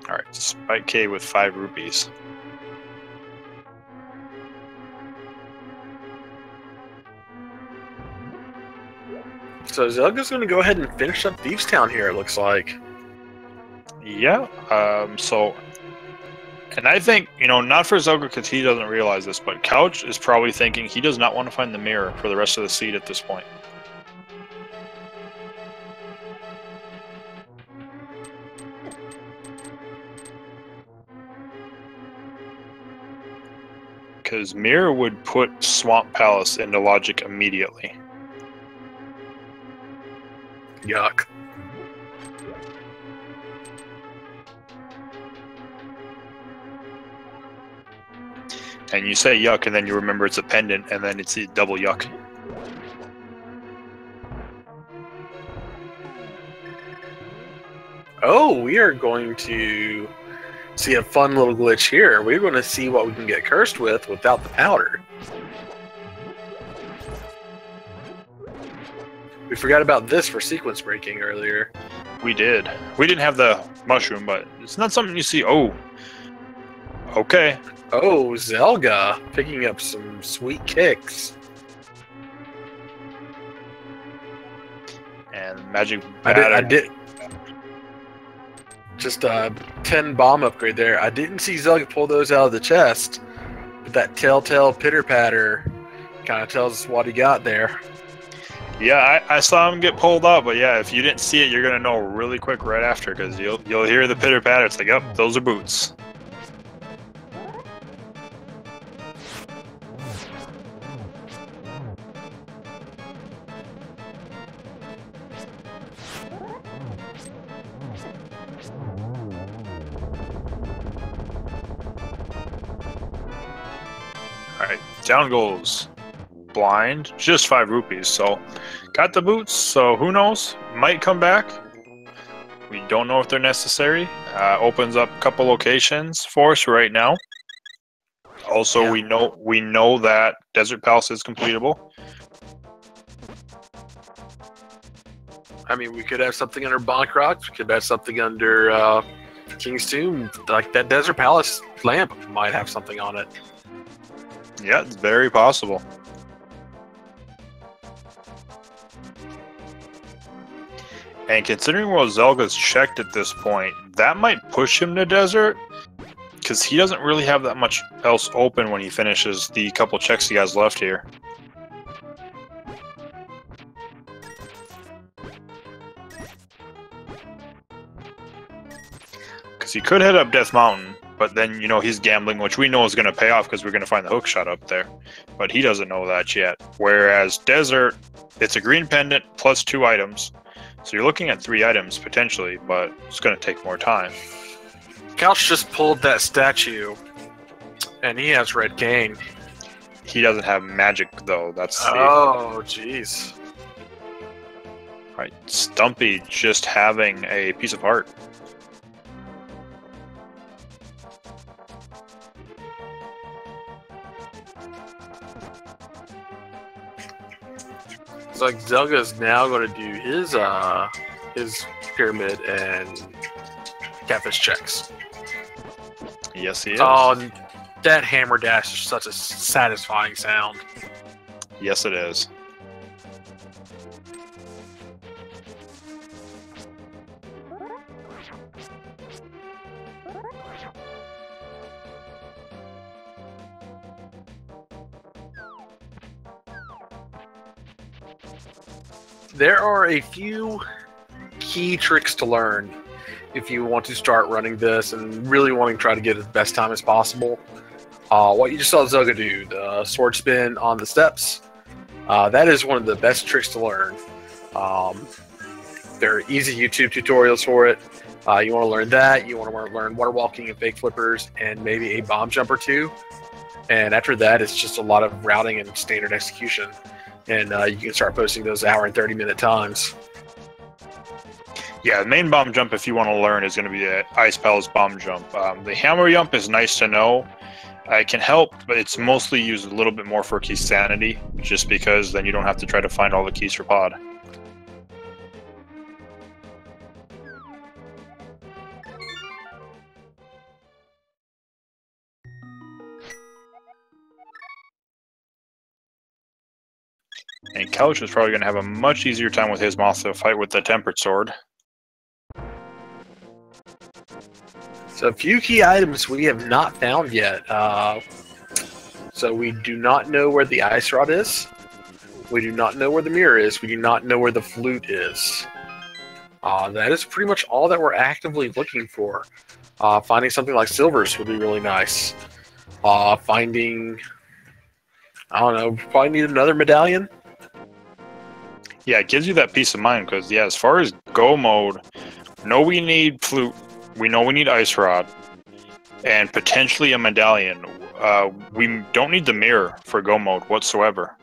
Alright, Spike K with 5 rupees. So Zelga's going to go ahead and finish up Thieves Town here, it looks like. Yeah, and I think, not for Zelda because he doesn't realize this, but Couch is probably thinking he does not want to find the mirror for the rest of the seed at this point. Because mirror would put Swamp Palace into logic immediately. Yuck. And you say yuck, and then you remember it's a pendant, and then it's a double yuck. Oh, we are going to see a fun little glitch here. We're going to see what we can get cursed with without the powder. We forgot about this for sequence breaking earlier. We did. We didn't have the mushroom, but it's not something you see. Oh. Okay. Oh, Zelda picking up some sweet kicks. And magic. I did. Just a 10 bomb upgrade there. I didn't see Zelda pull those out of the chest, but that telltale pitter patter kind of tells us what he got there. Yeah, I saw him get pulled out, but yeah, if you didn't see it, you're gonna know really quick right after because you'll hear the pitter patter. It's like, yep, those are boots. Alright, down goes Blind, just 5 rupees, so got the boots, so who knows, might come back. We don't know if they're necessary. Opens up a couple locations for us right now. Also, yeah. we know that Desert Palace is completable. I mean, we could have something under Bonk Rocks, we could have something under King's Tomb. Like that Desert Palace lamp might have something on it. Yeah, it's very possible. And considering what Zelga's checked at this point, that might push him to Desert, because he doesn't really have that much else open when he finishes the couple checks he has left here. Because he could head up Death Mountain, but then, he's gambling, which we know is going to pay off because we're going to find the hook shot up there. But he doesn't know that yet. Whereas Desert, it's a green pendant plus 2 items. So you're looking at 3 items potentially, but it's going to take more time. Couch just pulled that statue, and he has red cane. He doesn't have magic, though. That's the... Oh, jeez. Right, Stumpy just having a piece of heart. like Zelga's now going to do his pyramid and catfish checks. Yes, he is. Oh, that hammer dash is such a satisfying sound. Yes, it is. There are a few key tricks to learn if you want to start running this and really wanting to try to get it the best time as possible. What you just saw Zelda do, the sword spin on the steps, that is one of the best tricks to learn. There are easy YouTube tutorials for it. You want to learn that. You want to learn water walking and fake flippers and maybe a bomb jump or two. And after that, it's just a lot of routing and standard execution. And you can start posting those hour and 30-minute times. Yeah, the main bomb jump, if you want to learn, is going to be the Ice Palace bomb jump. The hammer jump is nice to know. It can help, but it's mostly used a little bit more for key sanity, just because then you don't have to try to find all the keys for pod. And Couch is probably going to have a much easier time with his mouth to fight with the Tempered Sword. So a few key items we have not found yet. So we do not know where the ice rod is. We do not know where the mirror is. We do not know where the flute is. That is pretty much all that we're actively looking for. Finding something like silvers would be really nice. Finding, I don't know, probably need another medallion. Yeah, it gives you that peace of mind, because, yeah, as far as go mode, we need flute, we know we need ice rod, and potentially a medallion. We don't need the mirror for go mode whatsoever.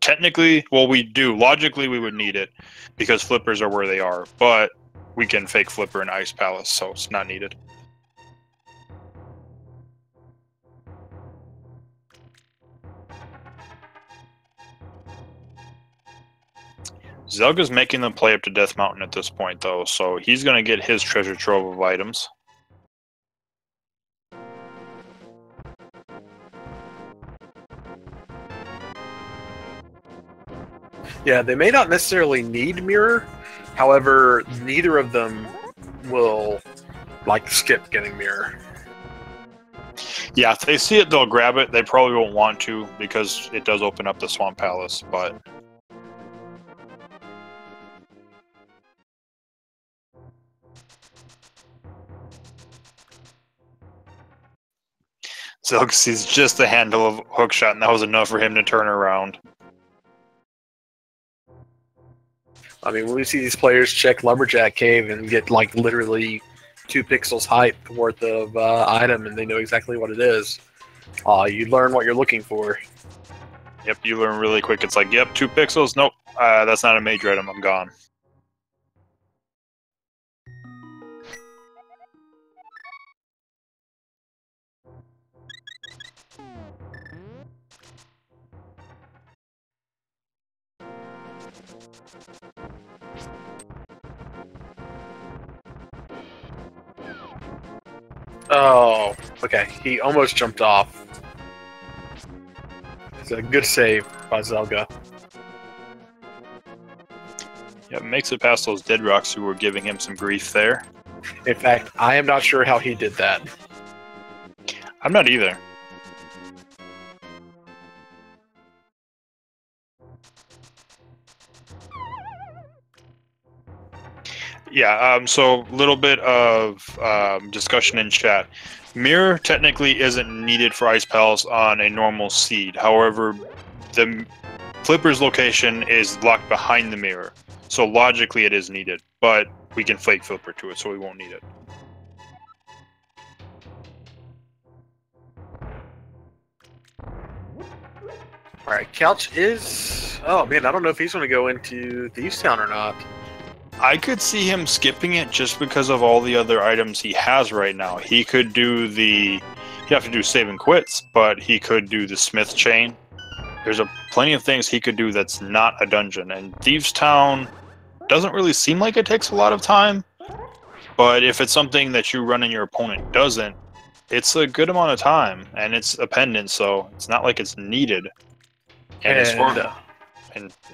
Technically, well, we do. Logically, we would need it, because flippers are where they are, but we can fake flipper in Ice Palace, so it's not needed. Zelga's making them play up to Death Mountain at this point, though, so he's going to get his treasure trove of items. Yeah, they may not necessarily need mirror. However, neither of them will, like, skip getting mirror. Yeah, if they see it, they'll grab it. They probably won't want to, because it does open up the Swamp Palace, but... Zelga sees just a handle of hookshot, and that was enough for him to turn around. I mean, when we see these players check Lumberjack Cave and get, like, literally 2 pixels height worth of item, and they know exactly what it is, you learn what you're looking for. Yep, you learn really quick. It's like, yep, 2 pixels. Nope, that's not a major item. I'm gone. Oh, okay. He almost jumped off. It's a good save by Zelga. Yep, makes it past those dead rocks who were giving him some grief there. In fact, I am not sure how he did that. I'm not either. Yeah, so a little bit of discussion in chat. Mirror technically isn't needed for Ice Palace on a normal seed. However, the Flipper's location is locked behind the mirror. So logically it is needed, but we can flake Flipper to it, so we won't need it. Alright, Couch is... Oh man, I don't know if he's going to go into Thieves Town or not. I could see him skipping it just because of all the other items he has right now. He could do the... He'd have to do save and quits, but he could do the Smith chain. there's plenty of things he could do that's not a dungeon. And Thieves Town doesn't really seem like it takes a lot of time, but if it's something that you run and your opponent doesn't, it's a good amount of time, and it's a pendant, so it's not like it's needed. And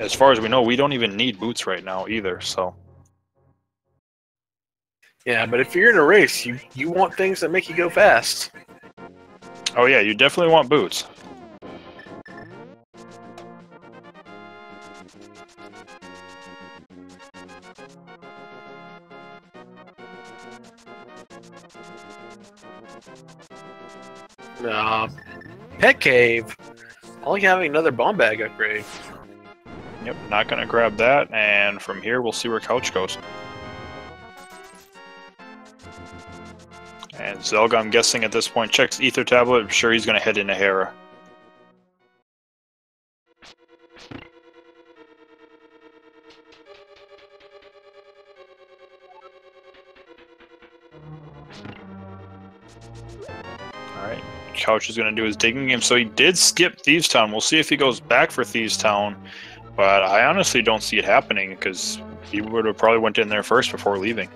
as far as we know, we don't even need boots right now either. So yeah, but if you're in a race, you want things that make you go fast. oh yeah, you definitely want boots. Pet Cave. Only having another bomb bag upgrade. Yep, not gonna grab that, and from here we'll see where Couch goes. And Zelga, I'm guessing at this point, checks Ether Tablet. I'm sure he's gonna head into Hera. Alright, Couch is going to do his digging game. So he did skip Thieves Town. We'll see if he goes back for Thieves Town. But I honestly don't see it happening because he would have probably went in there first before leaving.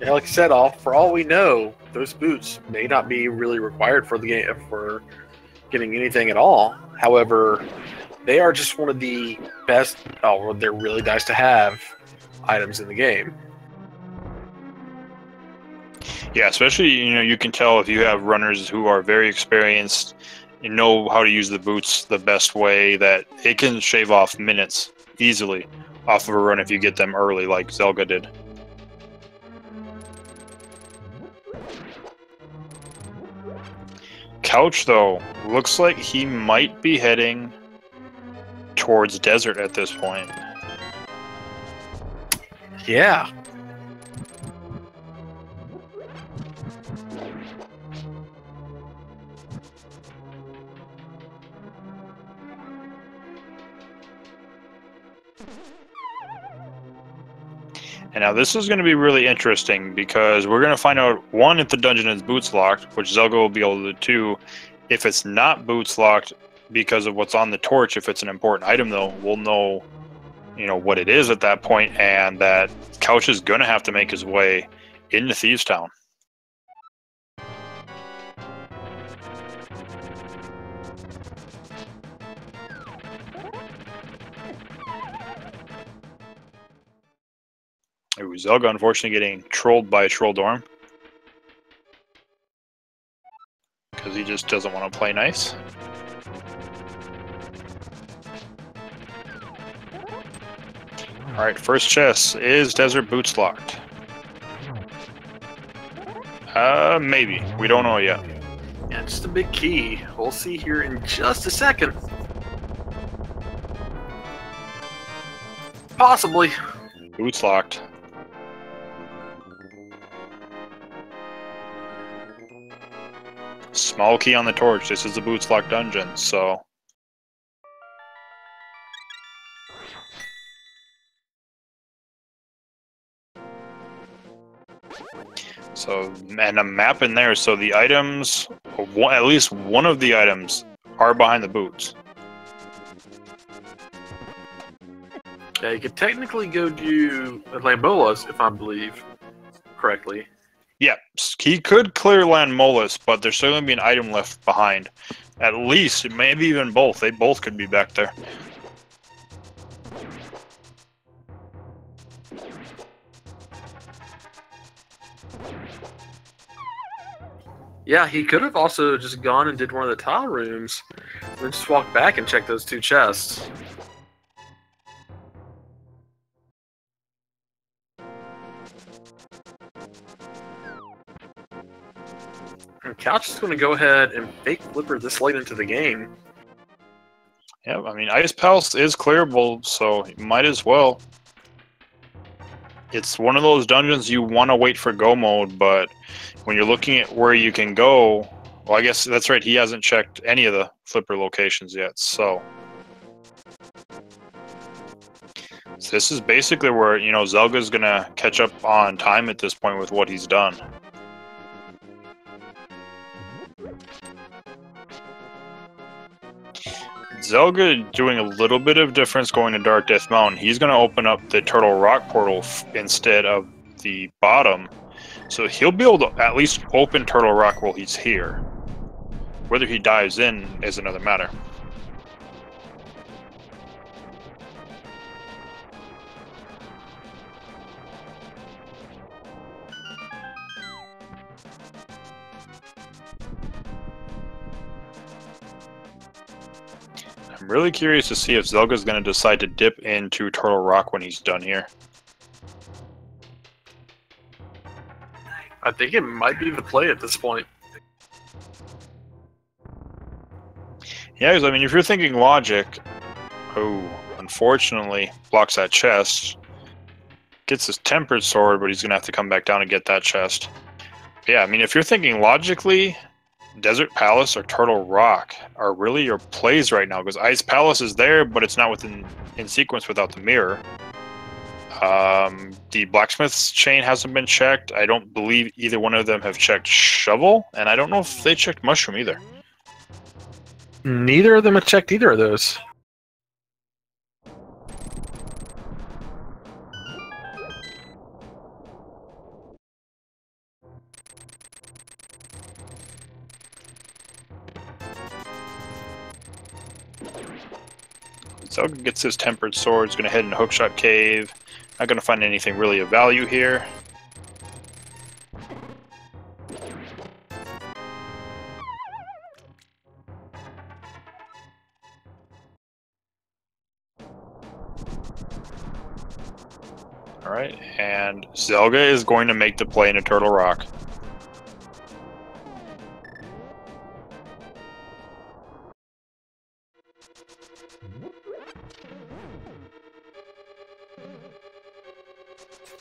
Yeah, like I said, for all we know, those boots may not be really required for the game for getting anything at all. However, they are just one of the best. Oh, they're really nice to have items in the game. Yeah, especially, you can tell if you have runners who are very experienced and know how to use the boots the best way, that it can shave off minutes easily off of a run if you get them early like Zelga did. Couch, though, looks like he might be heading towards Desert at this point. Yeah. And now this is going to be really interesting because we're going to find out, one, if the dungeon is boots locked, which Zelga will be able to do, two, if it's not boots locked because of what's on the torch. If it's an important item, though, we'll know, what it is at that point, and that Couch is going to have to make his way into Thieves Town. Ooh, Zelga unfortunately getting trolled by Trolldorm because he just doesn't want to play nice. Alright, first chest. Is Desert Boots locked? Maybe. We don't know yet. Yeah, just a big key. We'll see here in just a second. Possibly. Boots locked. Small key on the torch. This is the boots locked dungeon, so. And a map in there, so the items, at least one of the items, are behind the boots. Yeah, you could technically go do Lambolas, if I believe correctly. Yeah, he could clear Landmolus, but there's still going to be an item left behind. At least, maybe even both. They both could be back there. Yeah, he could have also just gone and did one of the tile rooms, and then just walked back and checked those two chests. And Couch is going to go ahead and fake flipper this late into the game. Yeah, I mean, Ice Palace is clearable, so you might as well. It's one of those dungeons you want to wait for go mode, but when you're looking at where you can go, well, I guess that's right, he hasn't checked any of the flipper locations yet, so. So this is basically where, Zelga's going to catch up on time at this point with what he's done. Zelda doing a little bit of difference going to Dark Death Mountain. He's going to open up the Turtle Rock portal instead of the bottom. So he'll be able to at least open Turtle Rock while he's here. Whether he dives in is another matter. I'm really curious to see if Zelga's going to decide to dip into Turtle Rock when he's done here. I think it might be the play at this point. Yeah, because I mean, if you're thinking logic, oh, unfortunately, blocks that chest. Gets his tempered sword, but he's going to have to come back down and get that chest. Yeah, I mean, if you're thinking logically, Desert Palace or Turtle Rock are really your plays right now, because Ice Palace is there, but it's not in sequence without the mirror. The blacksmith's chain hasn't been checked. I don't believe either one of them have checked shovel, and I don't know if they checked mushroom either. Neither of them have checked either of those. Zelda gets his tempered sword. He's going to head into Hookshot Cave. Not going to find anything really of value here. Alright, and Zelda is going to make the play into Turtle Rock.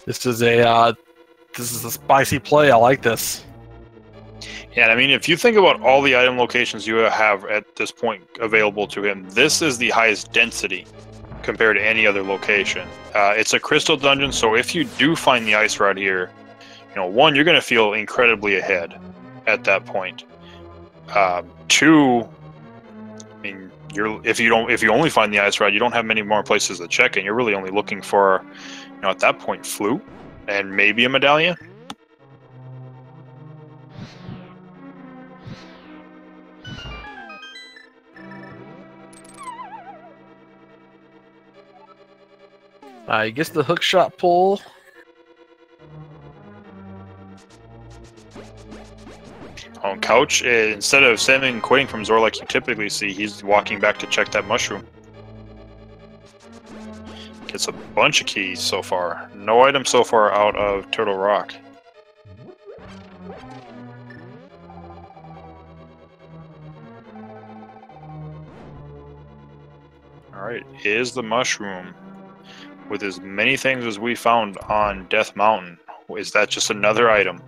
This is a spicy play. I like this. Yeah, I mean, if you think about all the item locations you have at this point available to him, this is the highest density compared to any other location. It's a crystal dungeon, so if you do find the ice rod here, you know, one, you're going to feel incredibly ahead at that point. Two, I mean, if you only find the ice rod, you don't have many more places to check, and you're really only looking for, you know, at that point, flute and maybe a medallion. I guess the hook shot pull. On couch, instead of standing and quitting from Zor like you typically see, he's walking back to check that mushroom. Gets a bunch of keys so far. No items so far out of Turtle Rock. Alright, is the mushroom with as many things as we found on Death Mountain? Is that just another item?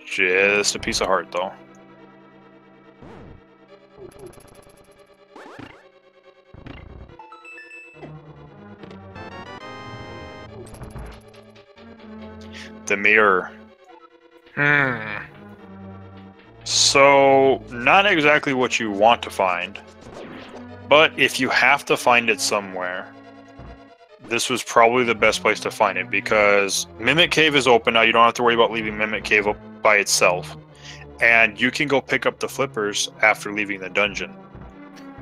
Just a piece of heart, though. The mirror. So, not exactly what you want to find, but if you have to find it somewhere, this was probably the best place to find it, because Mimic Cave is open now. You don't have to worry about leaving Mimic Cave up by itself, and you can go pick up the flippers after leaving the dungeon.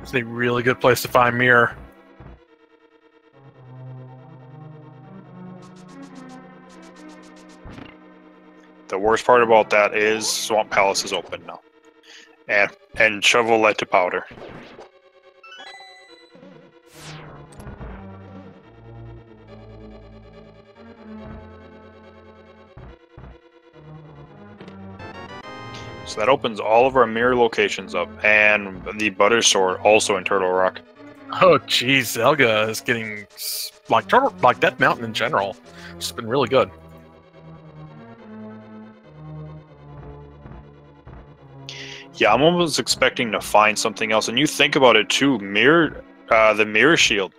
It's a really good place to find mirror. The worst part about that is Swamp Palace is open now, and shovel led to powder. So that opens all of our mirror locations up, and the Butter Sword also in Turtle Rock. Oh, geez, Zelda is getting like Death Mountain in general. It's been really good. Yeah, I'm almost expecting to find something else, and you think about it too. The Mirror Shield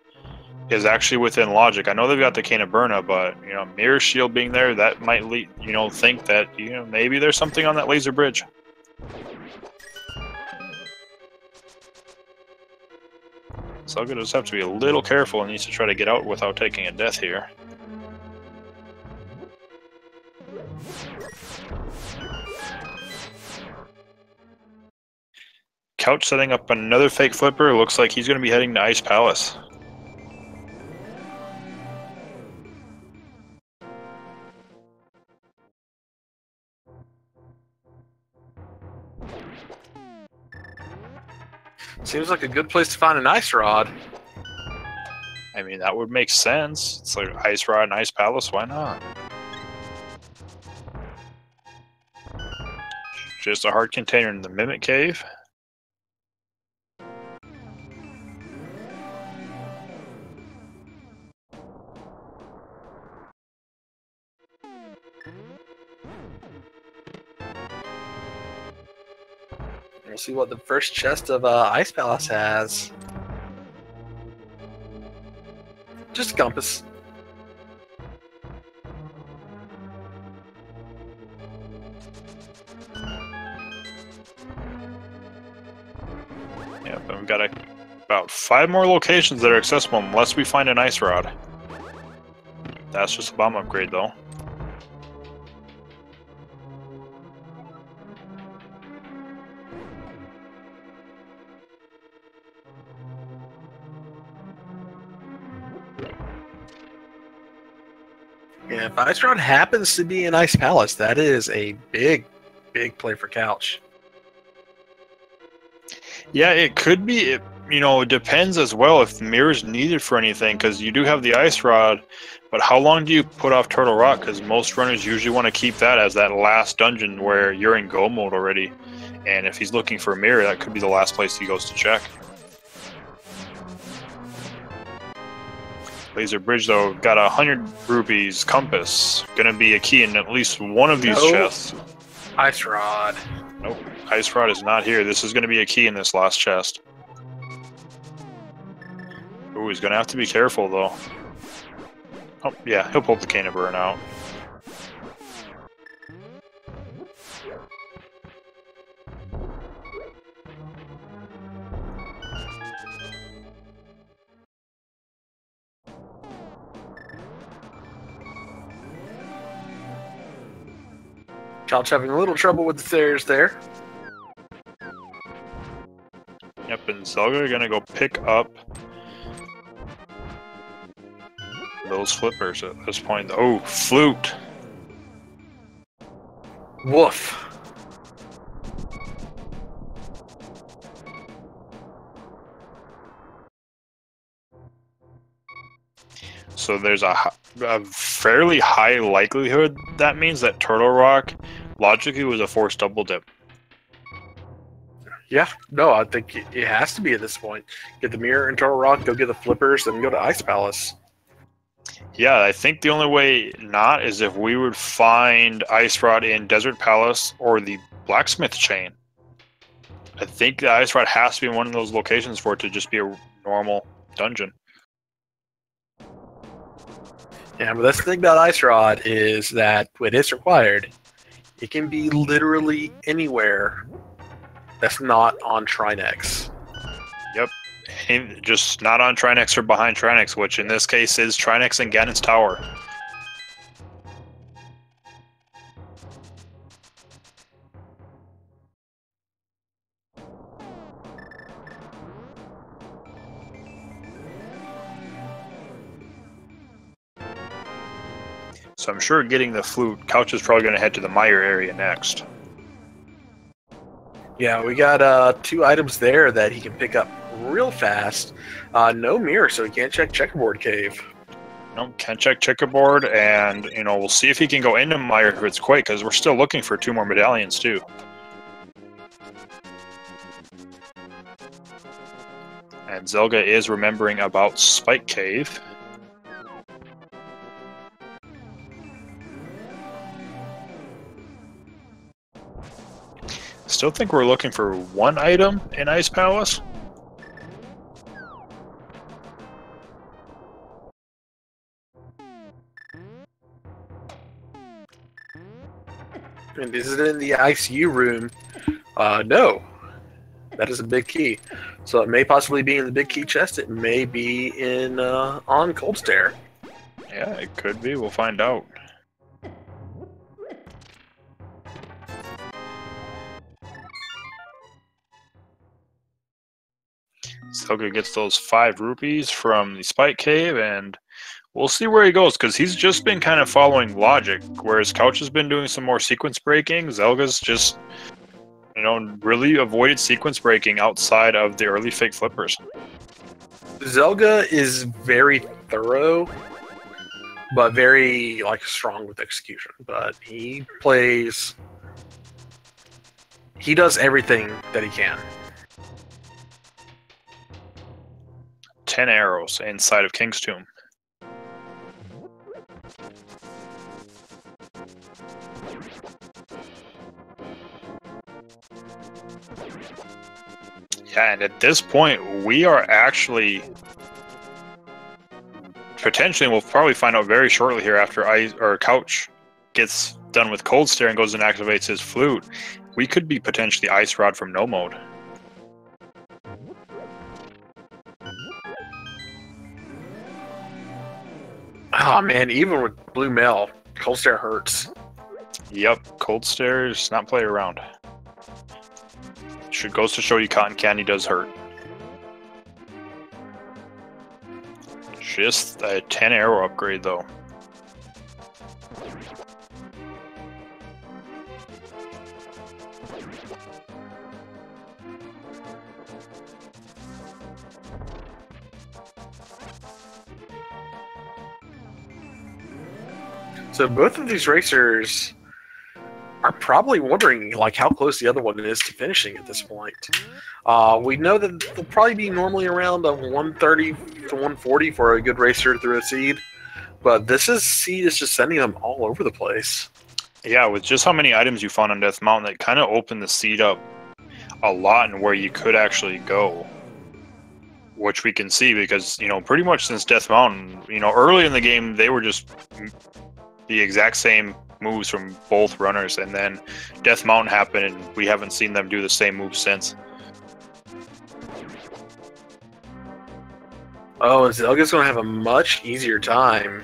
is actually within logic. I know they've got the Cane of Burna, but you know, Mirror Shield being there, that might lead, think that maybe there's something on that laser bridge. Zelda does have to be a little careful and needs to try to get out without taking a death here. Couch setting up another fake flipper. Looks like he's going to be heading to Ice Palace. Seems like a good place to find an ice rod. I mean, that would make sense. It's like Ice Rod and Ice Palace. Why not? Just a hard container in the Mimic Cave. We'll see what the first chest of Ice Palace has. Just a compass. Yep, and we've got about 5 more locations that are accessible unless we find an ice rod. That's just a bomb upgrade, though. Yeah, if Ice Rod happens to be in Ice Palace, that is a big, big play for Couch. Yeah, it could be. It depends as well if the mirror's needed for anything, because you do have the ice rod, but how long do you put off Turtle Rock? Because most runners usually want to keep that as that last dungeon where you're in go mode already, and if he's looking for a mirror, that could be the last place he goes to check. Laser Bridge, though, got 100 rupees. Compass, gonna be a key in at least one of these chests. Ice Rod. Nope, Ice Rod is not here. This is gonna be a key in this last chest. Ooh, he's gonna have to be careful, though. Oh, yeah, he'll pull the Cane of Burn out. Couch having a little trouble with the stairs there. Yep, and Zelda gonna go pick up those flippers at this point. Oh, flute! Woof. So there's a fairly high likelihood that means that Turtle Rock logically was a forced double dip. Yeah, no, I think it has to be at this point. Get the mirror in Turtle Rock, go get the flippers, then go to Ice Palace. Yeah, I think the only way not is if we would find Ice Rod in Desert Palace or the Blacksmith Chain. I think the Ice Rod has to be in one of those locations for it to just be a normal dungeon. Yeah, but that's the thing about Ice Rod is that when it's required, it can be literally anywhere that's not on Trinex. Yep. And just not on Trinex or behind Trinex, which in this case is Trinex and Ganon's Tower. So I'm sure getting the flute, Couch is probably going to head to the Mire area next. Yeah, we got 2 items there that he can pick up real fast. No mirror, so he can't check Checkerboard Cave. No, can't check Checkerboard, and we'll see if he can go into Mire if it's quick, because we're still looking for 2 more medallions too. And Zelda is remembering about Spike Cave. Still think we're looking for 1 item in Ice Palace. And is it in the ICU room? No. That is a big key. So it may possibly be in the big key chest. It may be in on Cold Stare. Yeah, it could be. We'll find out. Zelda gets those 5 rupees from the Spike Cave, and we'll see where he goes, because he's just been kind of following logic, whereas Couch has been doing some more sequence breaking. Zelga's just, you know, really avoided sequence breaking outside of the early fake flippers. Zelda is very thorough, but very strong with execution. But he does everything that he can. 10 arrows inside of King's Tomb. Yeah, and at this point, we are actually potentially, we'll probably find out very shortly here after Couch gets done with Cold Stare and goes and activates his flute, we could be potentially Ice Rod from no mode. Oh man, even with Blue Mail, Cold Stare hurts. Yep, Cold Stare's not play around. Should goes to show you Cotton Candy does hurt. Just a 10 arrow upgrade though. So both of these racers are probably wondering how close the other one is to finishing at this point. We know that they'll probably be normally around 130 to 140 for a good racer through a seed, but seed is just sending them all over the place. Yeah, with just how many items you found on Death Mountain, that kind of opened the seed up a lot and where you could actually go. Which we can see because, pretty much since Death Mountain, early in the game, they were just the exact same moves from both runners, and then Death Mountain happened and we haven't seen them do the same moves since. Oh, and Zelga's going to have a much easier time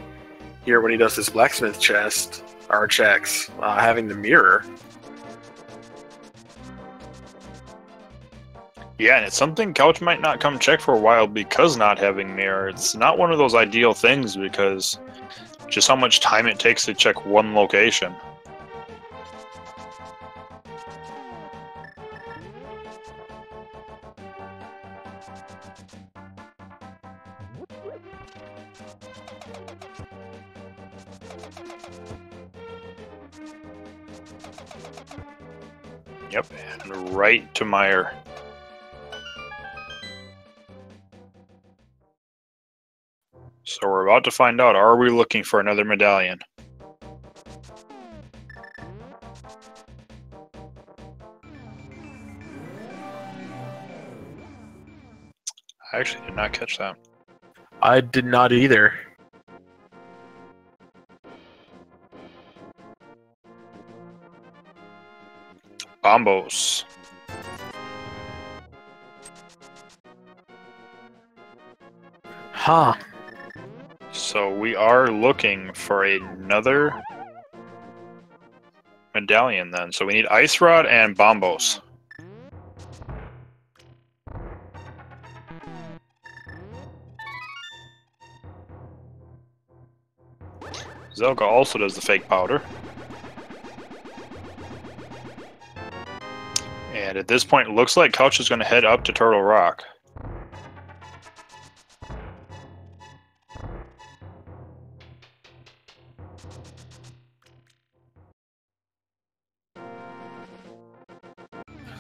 here when he does his blacksmith chest, or checks, having the mirror. Yeah, and it's something Couch might not come check for a while because not having mirror. It's not one of those ideal things because just how much time it takes to check one location. Yep, and right to Meyer. So we're about to find out, are we looking for another medallion? I actually did not catch that. I did not either. Bombos. Huh. So we are looking for another medallion then. So we need Ice Rod and Bombos. Zelda also does the fake powder. And at this point, it looks like Couch is going to head up to Turtle Rock.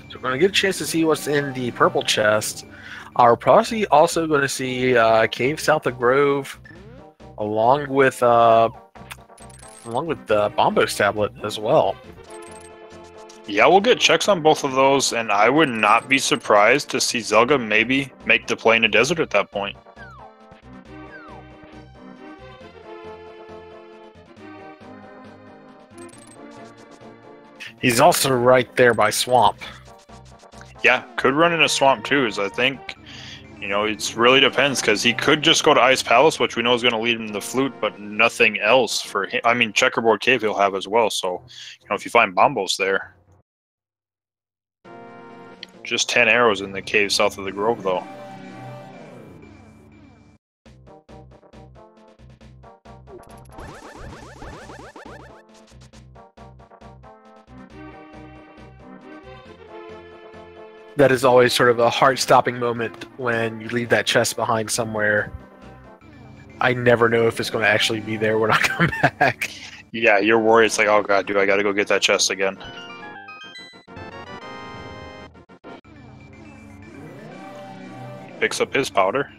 So we're going to get a chance to see what's in the purple chest. We're probably also going to see Cave South of Grove, along with the Bombos tablet as well. Yeah, we'll get checks on both of those, and I would not be surprised to see Zelda maybe make the play in the desert at that point. He's also right there by Swamp. Yeah, could run in a swamp too. Is I think, you know, it really depends because he could just go to Ice Palace, which we know is going to lead him to the Flute, but nothing else for him. I mean, Checkerboard Cave he'll have as well. So, you know, if you find Bombos there, just 10 arrows in the cave south of the Grove, though. That is always sort of a heart-stopping moment when you leave that chest behind somewhere. I never know if it's going to actually be there when I come back. Yeah, you're worried. It's like, oh god, do I got to go get that chest again? He picks up his powder.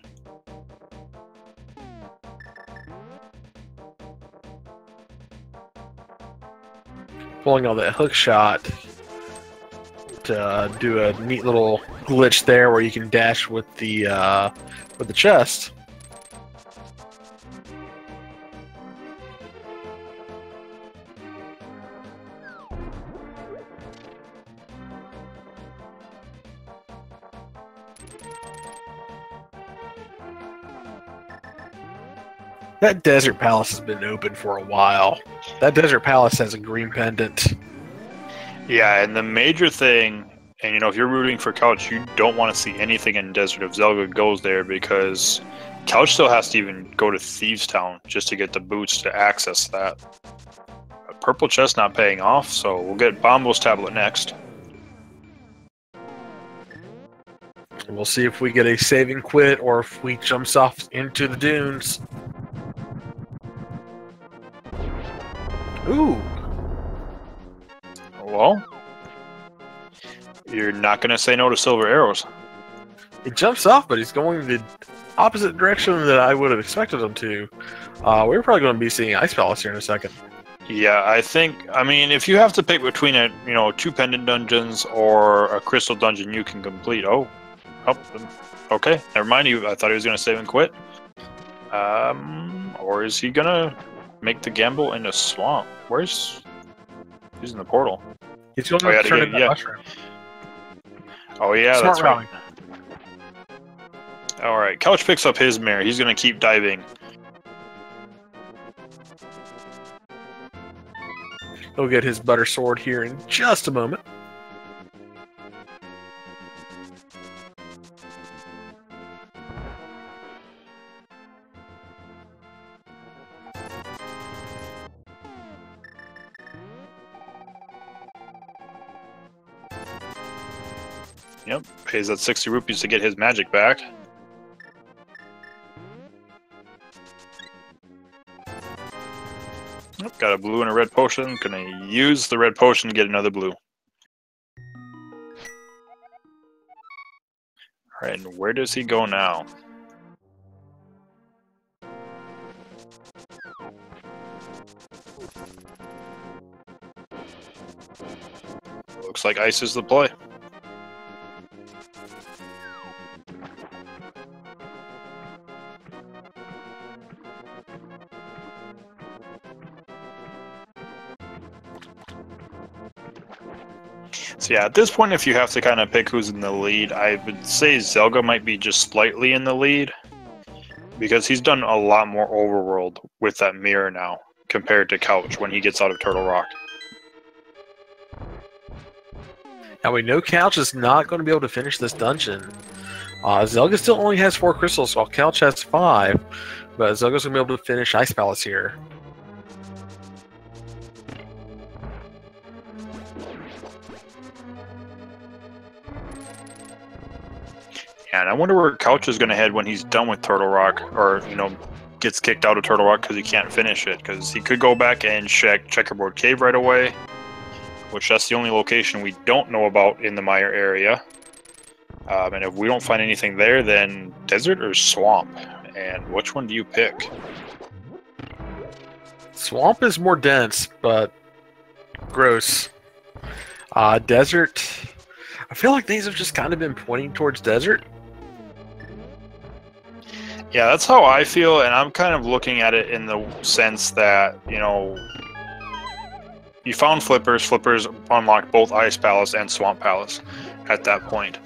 Pulling on that hook shot to do a neat little glitch there where you can dash with the chest. That Desert Palace has been open for a while. That Desert Palace has a green pendant. Yeah, and the major thing, and you know, if you're rooting for Couch, you don't want to see anything in Desert if Zelda goes there because Couch still has to even go to Thieves Town just to get the boots to access that. A purple chest not paying off, so we'll get Bombo's tablet next. We'll see if we get a save and quit or if we jumps off into the dunes. Ooh. Well, you're not going to say no to silver arrows. He jumps off, but he's going the opposite direction that I would have expected him to. We're probably going to be seeing Ice Palace here in a second. Yeah, I mean, if you have to pick between two pendant dungeons or a crystal dungeon you can complete. Oh, okay. Never mind. I thought he was going to save and quit. Or is he going to make the gamble in a swamp? He's in the portal. He's going to turn into a mushroom. Oh yeah, Smart that's right. All right, Couch picks up his mare. He's going to keep diving. He'll get his butter sword here in just a moment. Yep, pays that 60 rupees to get his magic back. Yep, got a blue and a red potion. Gonna use the red potion to get another blue. Alright, and where does he go now? Looks like ice is the play. So yeah, at this point, if you have to kind of pick who's in the lead, I would say Zelda might be just slightly in the lead because he's done a lot more overworld with that mirror now compared to Couch when he gets out of Turtle Rock. Now we know Couch is not going to be able to finish this dungeon. Zelda still only has 4 crystals while Couch has 5, but Zelda's going to be able to finish Ice Palace here. And I wonder where Couch is going to head when he's done with Turtle Rock, or, gets kicked out of Turtle Rock because he can't finish it. Because he could go back and check Checkerboard Cave right away, which that's the only location we don't know about in the Mire area. And if we don't find anything there, then desert or swamp? And which one do you pick? Swamp is more dense, but gross. Desert, I feel like these have just kind of been pointing towards desert. Yeah, that's how I feel, and I'm kind of looking at it in the sense that, you found Flippers. Flippers unlocked both Ice Palace and Swamp Palace. at that point.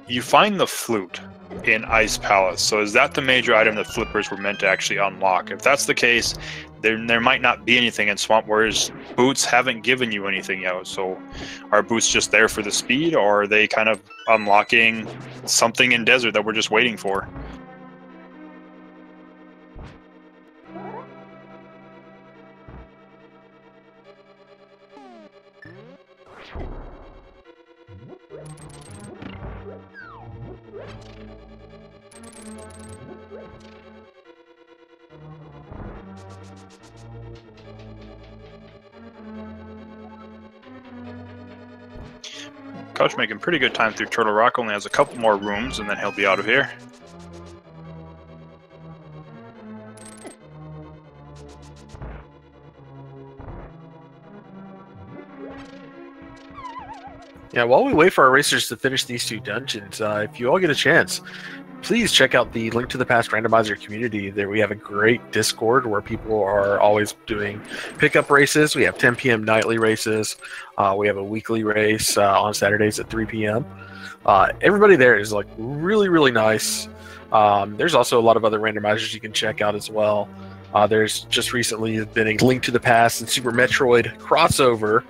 You find the flute in Ice Palace. So is that the major item that flippers were meant to actually unlock? If that's the case, there might not be anything in Swamp Warriors. Boots haven't given you anything yet. So are boots just there for the speed, or are they kind of unlocking something in Desert that we're just waiting for? Couch making pretty good time through Turtle Rock, only has a couple more rooms and then he'll be out of here. Yeah, while we wait for our racers to finish these 2 dungeons, if you all get a chance, please check out the Link to the Past Randomizer community. There we have a great Discord where people are always doing pickup races. We have 10 p.m. nightly races. We have a weekly race on Saturdays at 3 p.m. Everybody there is like really, really nice. There's also a lot of other randomizers you can check out as well. There's just recently been a Link to the Past and Super Metroid crossover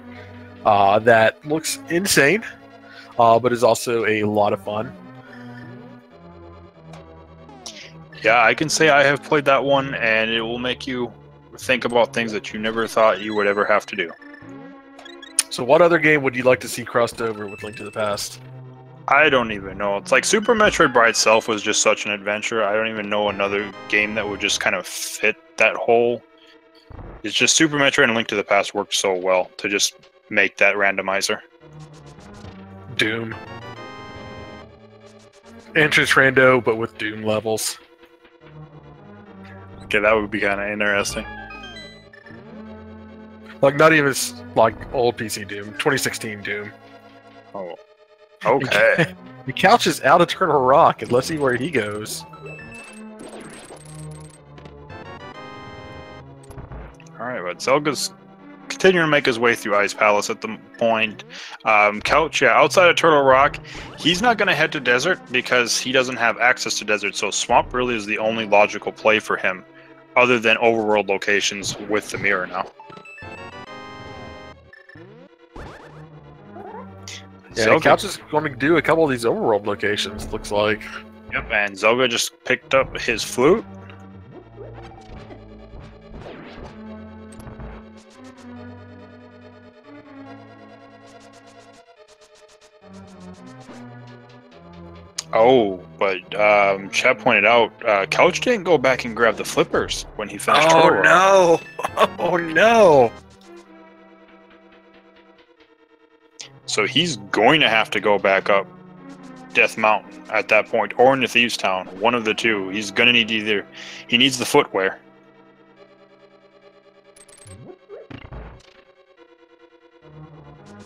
that looks insane, but is also a lot of fun. Yeah, I can say I have played that one, and it will make you think about things that you never thought you would ever have to do. So what other game would you like to see crossed over with Link to the Past? I don't even know. It's like Super Metroid by itself was just such an adventure. I don't even know another game that would just kind of fit that whole. It's just Super Metroid and Link to the Past worked so well to just make that randomizer. Doom. Entrance rando, but with Doom levels. Okay, that would be kind of interesting. Like, not even like old PC Doom, 2016 Doom. Oh, okay. The couch is out of Turtle Rock, and let's see where he goes. Alright, but Zelga's continuing to make his way through Ice Palace at the point. Couch, yeah, outside of Turtle Rock, he's not going to head to Desert because he doesn't have access to Desert, so Swamp really is the only logical play for him, other than overworld locations with the mirror now. Yeah, Zelga. Couch is going to do a couple of these overworld locations, looks like. Yep, and Zelga just picked up his flute. Oh, but Chad pointed out, Couch didn't go back and grab the flippers when he finished. Oh no! Oh no! So he's going to have to go back up Death Mountain at that point, or into Thieves Town, one of the two. He's going to need either. He needs the footwear.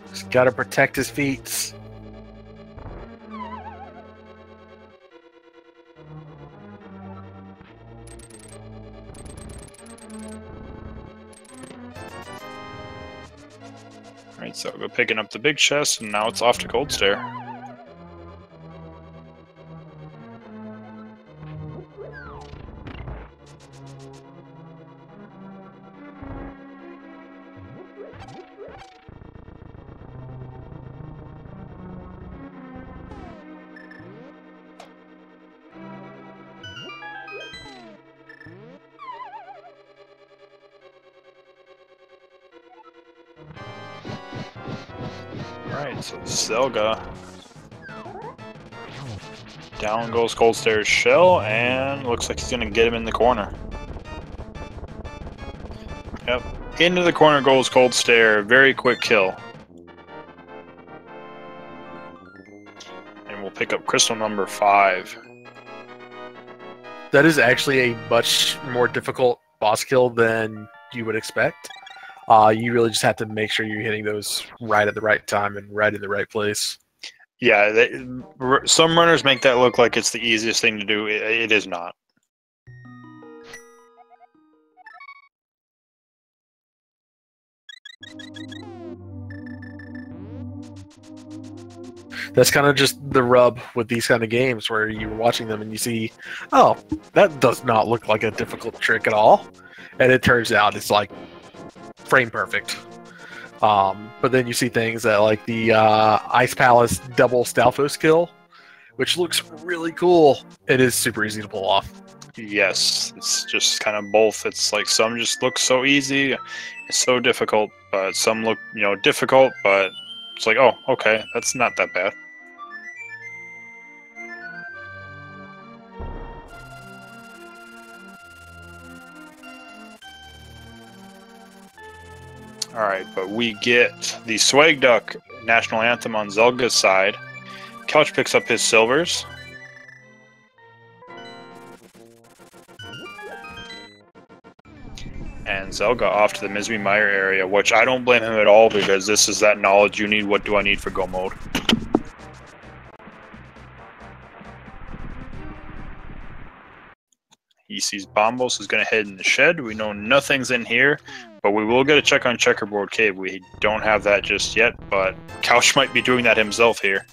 He's got to protect his feet. Alright, so we're picking up the big chest, and now it's off to Gold Stair. Alright, so Zelga. Down goes Gold Stair's shell, and looks like he's going to get him in the corner. Yep, into the corner goes Gold Stair. Very quick kill. And we'll pick up crystal number 5. That is actually a much more difficult boss kill than you would expect. You really just have to make sure you're hitting those right at the right time and right in the right place. Yeah, some runners make that look like it's the easiest thing to do. It is not. That's kind of just the rub with these kind of games where you're watching them and you see, oh, that does not look like a difficult trick at all. And it turns out it's like frame perfect. But then you see things that like the Ice Palace double Stalfos kill, which looks really cool. It is super easy to pull off. Yes, it's just kind of both. It's like some just look so easy, it's so difficult, but some look, difficult, but it's like, oh, okay, that's not that bad. Alright, but we get the Swag Duck National Anthem on Zelga's side. Couch picks up his silvers. And Zelga off to the Misery Mire area, which I don't blame him at all because this is that knowledge you need. What do I need for go mode? He sees Bombos is going to head in the shed. We know nothing's in here, but we will get a check on Checkerboard Cave. We don't have that just yet, but Couch might be doing that himself here.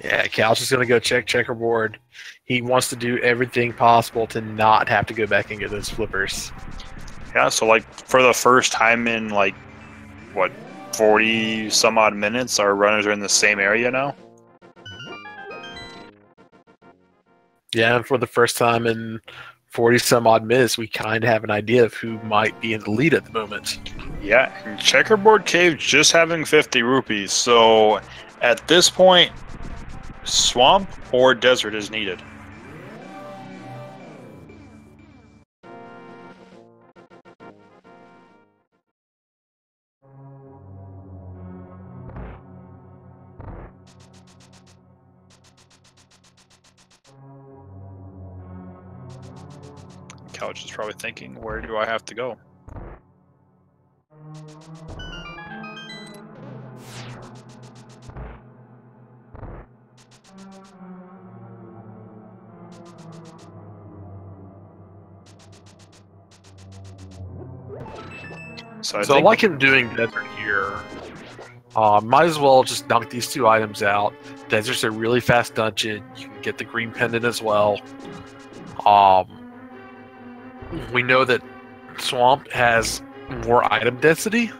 Yeah, Couch is going to go check Checkerboard. He wants to do everything possible to not have to go back and get those flippers. Yeah, so like for the first time in like, what, 40 some odd minutes, our runners are in the same area now? Yeah, and for the first time in 40 some odd minutes, we kind of have an idea of who might be in the lead at the moment. Yeah, and Checkerboard Cave just having 50 rupees, so at this point, swamp or desert is needed. Couch is probably thinking, where do I have to go? So I like him doing desert here. Might as well just knock these two items out. Desert's a really fast dungeon. You can get the green pendant as well. We know that Swamp has more item density,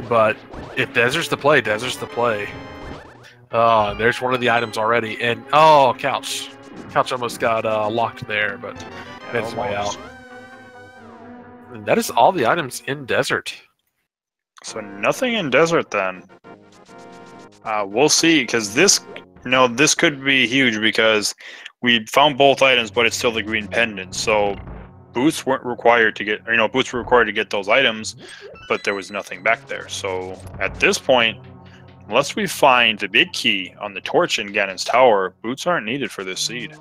but if Desert's the play, Desert's the play. There's one of the items already, and Couch. Couch almost got locked there, but made his way out. And that is all the items in Desert. So nothing in Desert then. We'll see, because this could be huge because we found both items, but it's still the green pendant. So boots weren't required to get, boots were required to get those items, but there was nothing back there. So at this point, unless we find the big key on the torch in Ganon's tower, boots aren't needed for this seed.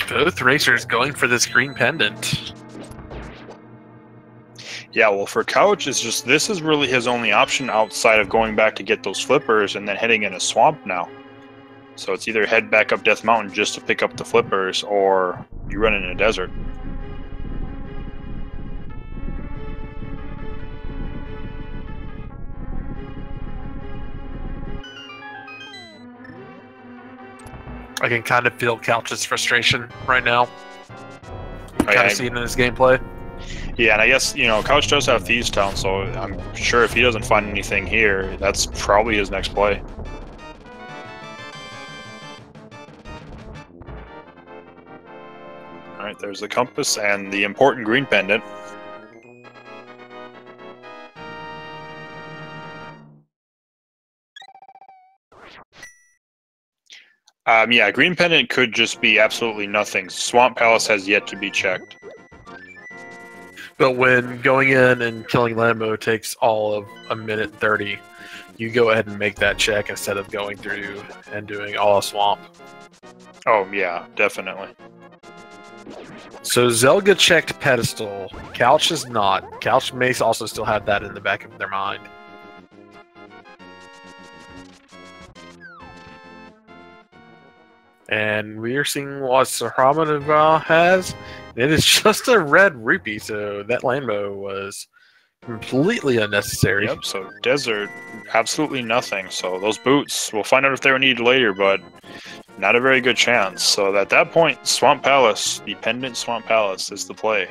Both racers going for this green pendant. Yeah, well, for Couch, it's just this is really his only option outside of going back to get those flippers and then heading in a swamp now. So it's either head back up Death Mountain just to pick up the flippers, or you run in a desert. I can kind of feel Couch's frustration right now. Kind of see it in his gameplay. Yeah, and I guess, Couch does have Thieves Town, so I'm sure if he doesn't find anything here, that's probably his next play. Alright, there's the compass and the important green pendant. Yeah, green pendant could just be absolutely nothing. Swamp Palace has yet to be checked. But when going in and killing Lambo takes all of a minute 30, you go ahead and make that check instead of going through and doing all a swamp. Oh, yeah, definitely. So Zelda checked pedestal. Couch is not. Couch may also still have that in the back of their mind. And we are seeing what Sahramanova has. It is just a red rupee, so that Lambo was completely unnecessary. Yep, so desert, absolutely nothing. So those boots, we'll find out if they were needed later, but not a very good chance. So at that point, Swamp Palace, dependent Swamp Palace is the play.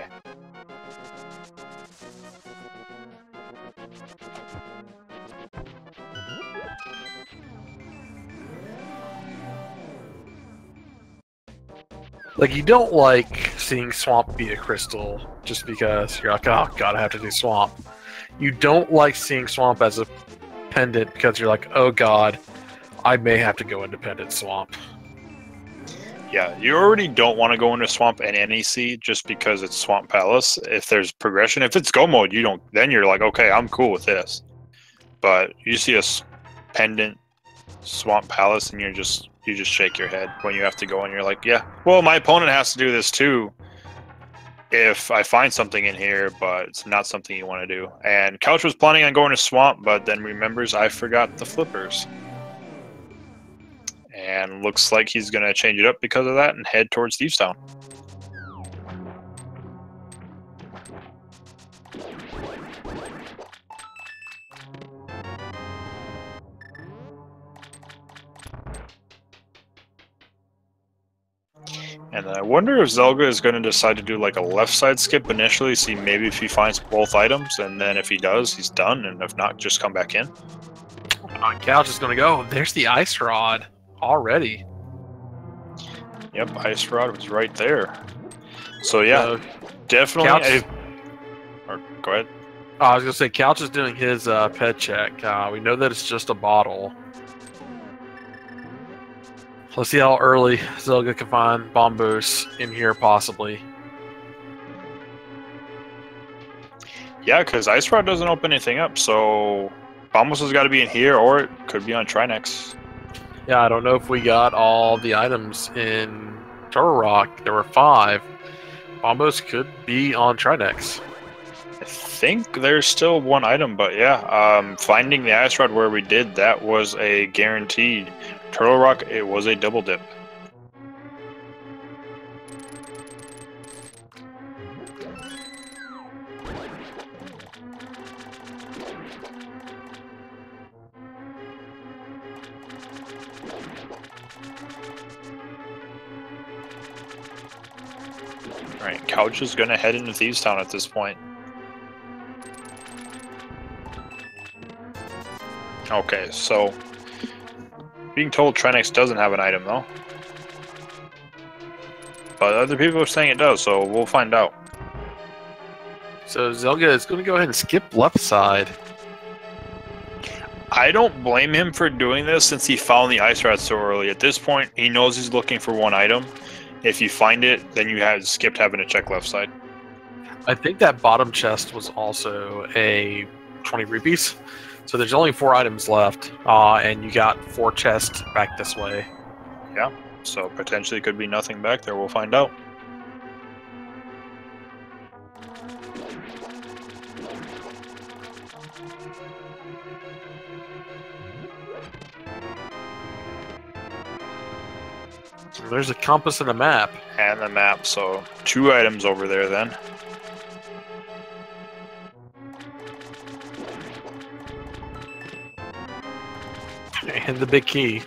Like, you don't like seeing Swamp be a crystal just because you're like, oh god, I have to do Swamp. You don't like seeing Swamp as a pendant because you're like, oh god, I may have to go independent Swamp. Yeah, you already don't want to go into Swamp and NEC just because it's Swamp Palace. If there's progression, if it's Go mode, you don't. Then you're like, okay, I'm cool with this. But you see a pendant Swamp Palace, and you just shake your head when you have to go, and you're like, yeah, well, my opponent has to do this too. If I find something in here, but it's not something you want to do. And Couch was planning on going to Swamp, but then remembers I forgot the flippers. And looks like he's going to change it up because of that and head towards Thieves Town. And I wonder if Zelda is going to decide to do like a left side skip initially, see maybe if he finds both items, and then if he does, he's done, and if not, just come back in. Couch is going to go. There's the Ice Rod already. Yep, Ice Rod was right there. So yeah, definitely. Go ahead. I was going to say, Couch is doing his pet check. We know that it's just a bottle. Let's see how early Zelda can find Bombos in here, possibly. Yeah, because Ice Rod doesn't open anything up, so Bombos has got to be in here, or it could be on Trinex. Yeah, I don't know if we got all the items in Turtle Rock. There were 5. Bombos could be on Trinex. I think there's still 1 item, but yeah, finding the Ice Rod where we did, that was a guaranteed. Turtle Rock, it was a double dip. Alright, Couch is going to head into Thieves Town at this point. Okay, so being told Trinex doesn't have an item though. But other people are saying it does, so we'll find out. So Zelda is going to go ahead and skip left side. I don't blame him for doing this since he found the Ice Rod so early. At this point, he knows he's looking for 1 item. If you find it, then you have skipped having to check left side. I think that bottom chest was also a 20 rupees. So there's only 4 items left, and you got 4 chests back this way. Yeah, so potentially could be nothing back there. We'll find out. There's a compass and a map. And the map, so 2 items over there then. And the big key.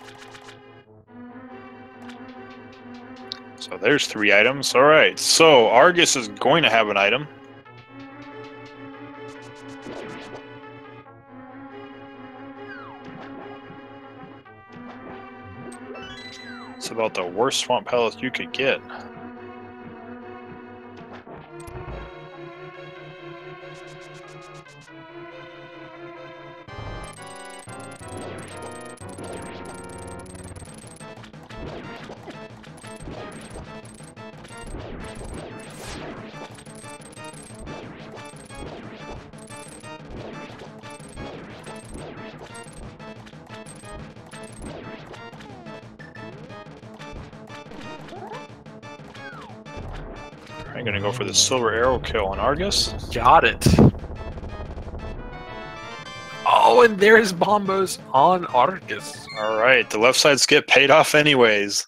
So there's 3 items. Alright, so Argus is going to have an item. It's about the worst Swamp Palace you could get. I'm gonna go for the silver arrow kill on Argus. Got it. Oh, and there's Bombos on Argus. Alright, the left side skip paid off anyways.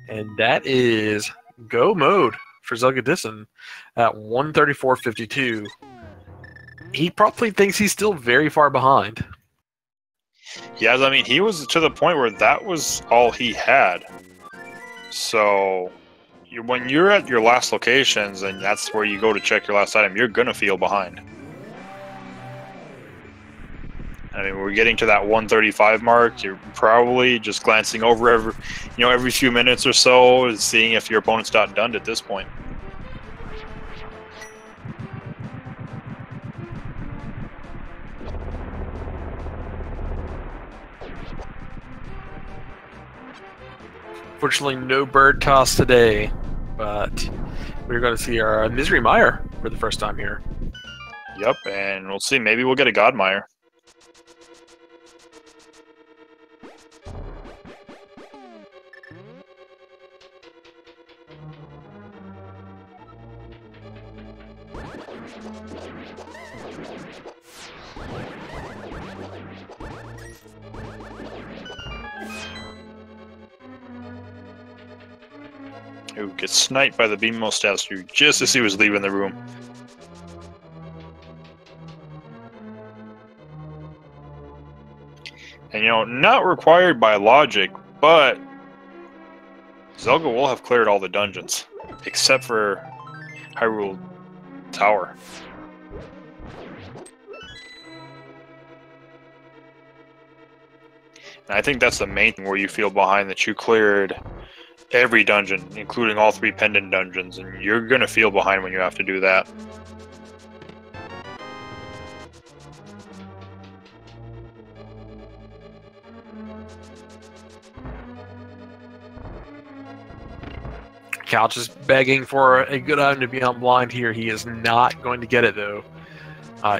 And that is go mode for zelgadissan at 134.52. He probably thinks he's still very far behind. Yeah, I mean, he was to the point where that was all he had. So, when you're at your last locations and that's where you go to check your last item, you're gonna feel behind. I mean, we're getting to that 135 mark. You're probably just glancing over every few minutes or so, and seeing if your opponent's not done at this point. Fortunately, no bird toss today, but we're going to see our Misery Mire for the first time here. Yep, and we'll see. Maybe we'll get a Godmire. Who gets sniped by the Beamo statue just as he was leaving the room. And not required by logic, but Zelda will have cleared all the dungeons, except for Hyrule Tower. And I think that's the main thing where you feel behind, that you cleared every dungeon, including all 3 pendant dungeons, and you're gonna feel behind when you have to do that. Couch is begging for a good item to be on blind here. He is not going to get it, though.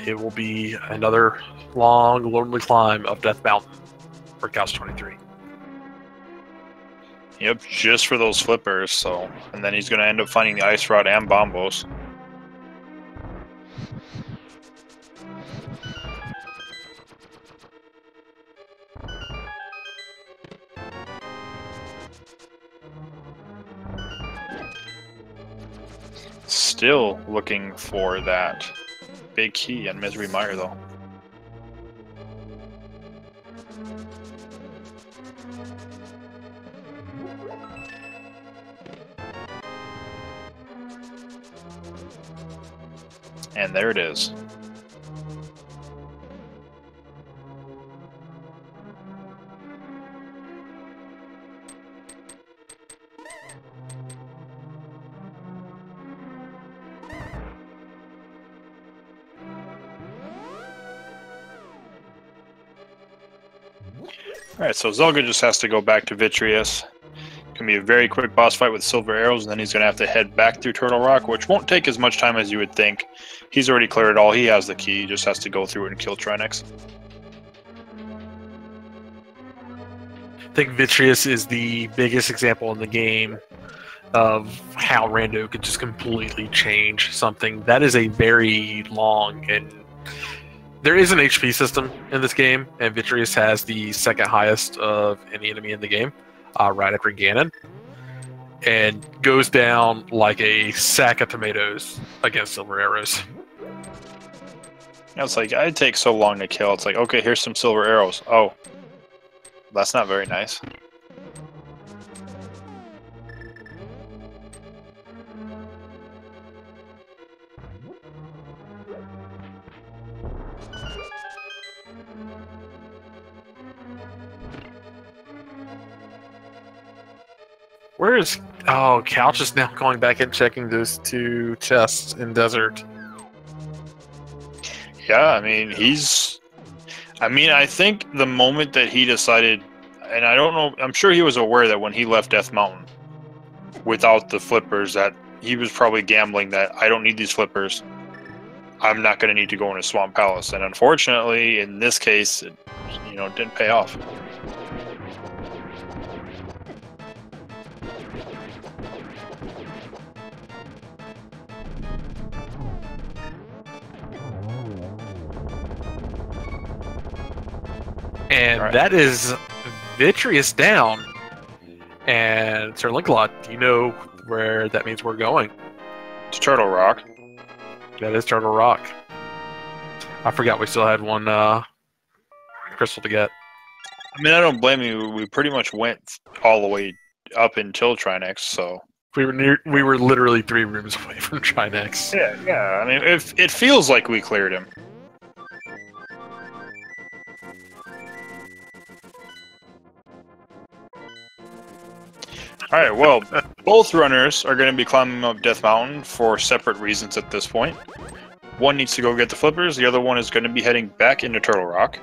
It will be another long, lonely climb up Death Mountain for Couch 23. Yep, just for those flippers. So, and then he's going to end up finding the Ice Rod and Bombos. Still looking for that big key and Misery Mire, though. And there it is. Alright, so Zelda just has to go back to Vitreous. Gonna be a very quick boss fight with silver arrows, and then he's gonna have to head back through Turtle Rock, which won't take as much time as you would think. He's already cleared it all. He has the key. He just has to go through it and kill Trinix. I think Vitreous is the biggest example in the game of how Rando could just completely change something. That is a very long, and there is an HP system in this game, and Vitreous has the second highest of any enemy in the game, right after Ganon, and goes down like a sack of tomatoes against silver arrows. It's like, I'd take so long to kill. It's like, okay, here's some silver arrows. Oh, that's not very nice. Where is... Oh, Couch is now going back and checking those 2 chests in Desert. Yeah, I mean, I think the moment that he decided, and I don't know, I'm sure he was aware that when he left Death Mountain without the flippers, that he was probably gambling that I don't need these flippers. I'm not going to need to go into Swamp Palace. And unfortunately, in this case, it didn't pay off. And that is Vitreous down. And Sir Linkalot, do you know where that means we're going? It's Turtle Rock. That is Turtle Rock. I forgot we still had one crystal to get. I mean, I don't blame you. We pretty much went all the way up until Trinex, so We were literally 3 rooms away from Trinex. yeah. I mean, it feels like we cleared him. All right. Well, both runners are going to be climbing up Death Mountain for separate reasons at this point. One needs to go get the flippers. The other one is going to be heading back into Turtle Rock.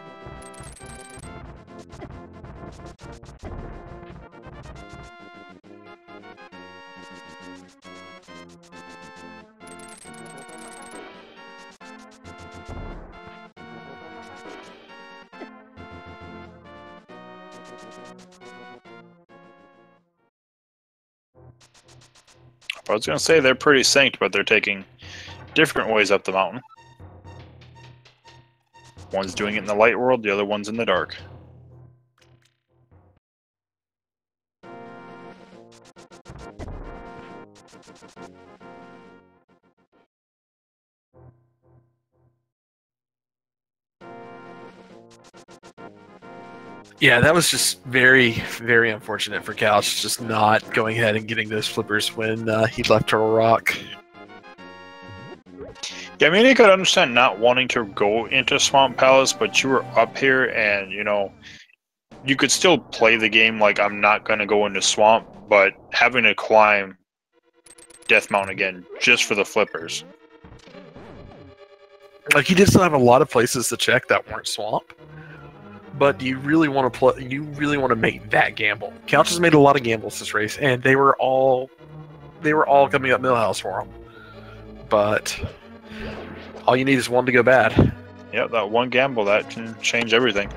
I was going to say they're pretty synced, but they're taking different ways up the mountain. One's doing it in the light world, the other one's in the dark. Yeah, that was just very, very unfortunate for Couch, just not going ahead and getting those flippers when he left Turtle Rock. Yeah, I mean, I could understand not wanting to go into Swamp Palace, but you were up here and, you know, you could still play the game like I'm not going to go into Swamp, but having to climb Death Mountain again just for the flippers. Like, you did still have a lot of places to check that weren't Swamp. But do you really want to play? You really want to make that gamble? Couch has made a lot of gambles this race, and they were all coming up Millhouse for him. But all you need is one to go bad. Yeah, that one gamble that can change everything.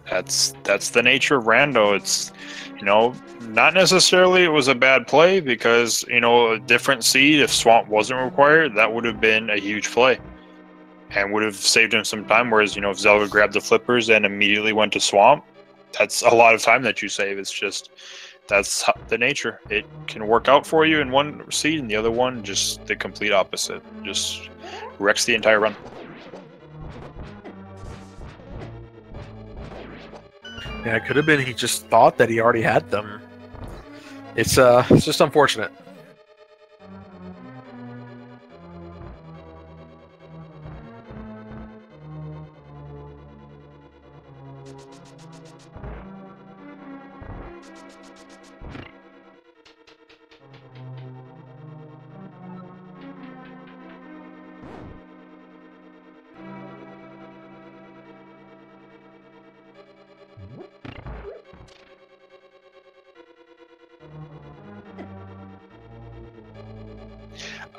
That's the nature of Rando. It's, you know, not necessarily it was a bad play because, you know, a different seed, if Swamp wasn't required, that would have been a huge play and would have saved him some time. Whereas, you know, if Zelda grabbed the flippers and immediately went to Swamp, that's a lot of time that you save. It's just, that's the nature. It can work out for you in one seed and the other one just the complete opposite. Just wrecks the entire run. Yeah, it could have been he just thought that he already had them. It's just unfortunate.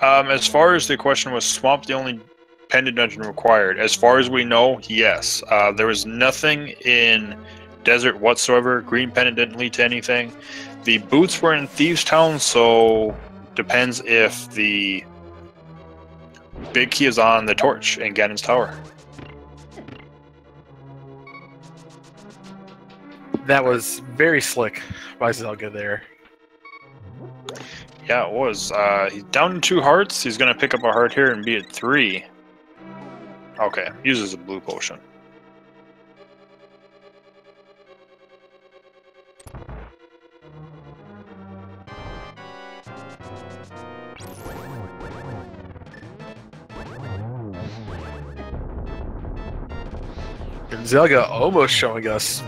As far as the question was Swamp the only pendant dungeon required, as far as we know, yes. There was nothing in Desert whatsoever. Green pendant didn't lead to anything. The boots were in Thieves Town, so depends if the big key is on the torch in Ganon's Tower. That was very slick by Zelda there. Yeah, it was. He's down to 2 hearts. He's going to pick up a heart here and be at 3. Okay, uses a blue potion. And Zelda almost showing us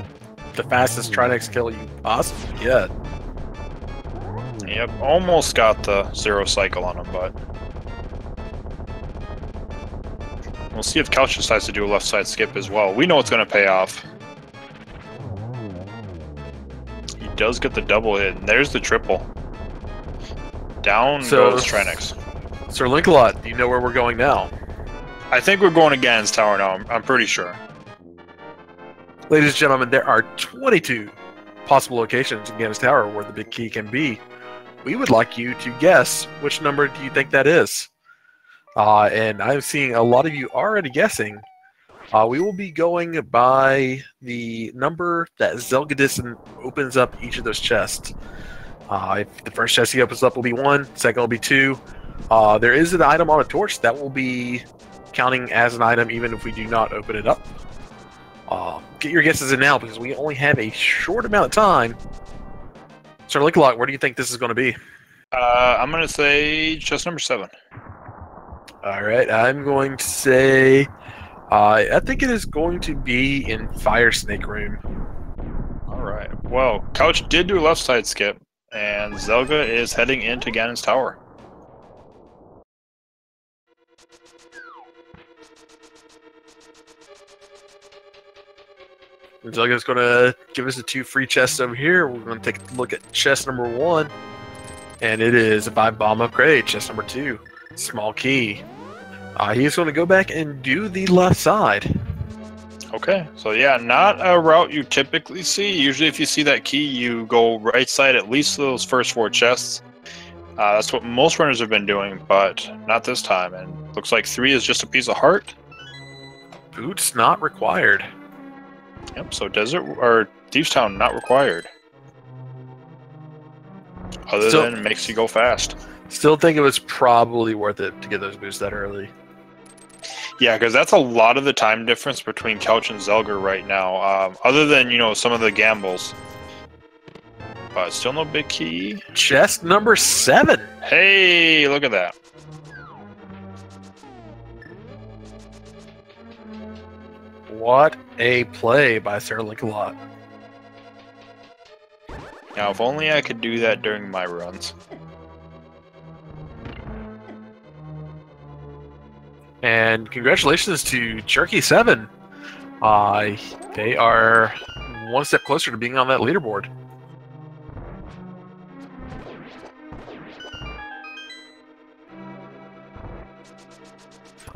the fastest Trinex kill you possibly get. Yep, almost got the 0 cycle on him, but we'll see if Couch decides to do a left side skip as well. We know it's going to pay off. He does get the double hit, and there's the triple. Down goes Trinex. Sir Linkalot, do you know where we're going now? I think we're going to Ganon's Tower now. I'm pretty sure. Ladies and gentlemen, there are 22 possible locations in Ganon's Tower where the big key can be. We would like you to guess which number do you think that is. And I'm seeing a lot of you already guessing. We will be going by the number that zelgadissan opens up each of those chests. If the first chest he opens up will be 1, second will be 2. There is an item on a torch that will be counting as an item even if we do not open it up. Get your guesses in now because we only have a short amount of time. Sir Linkalot, where do you think this is going to be? I'm going to say chest number 7. All right, I'm going to say I think it is going to be in Fire Snake Room. All right. Well, Couch did do a left side skip, and Zelga is heading into Ganon's tower. Zelga's going to give us the 2 free chests over here. We're going to take a look at chest number 1, and it is a 5-bomb upgrade. Chest number 2, small key. He's going to go back and do the left side. Okay, so yeah, not a route you typically see. Usually if you see that key, you go right side at least those first 4 chests. That's what most runners have been doing, but not this time. And looks like 3 is just a piece of heart. Boots not required. Yep, so Desert or Thieves Town not required. Other than it makes you go fast. Still think it was probably worth it to get those boosts that early. Yeah, because that's a lot of the time difference between Couch and Zelga right now. Other than, you know, some of the gambles. But still no big key. Chest number 7. Hey, look at that. What a play by Sir Linkalot. Now, if only I could do that during my runs. And congratulations to Jerky7. They are 1 step closer to being on that leaderboard.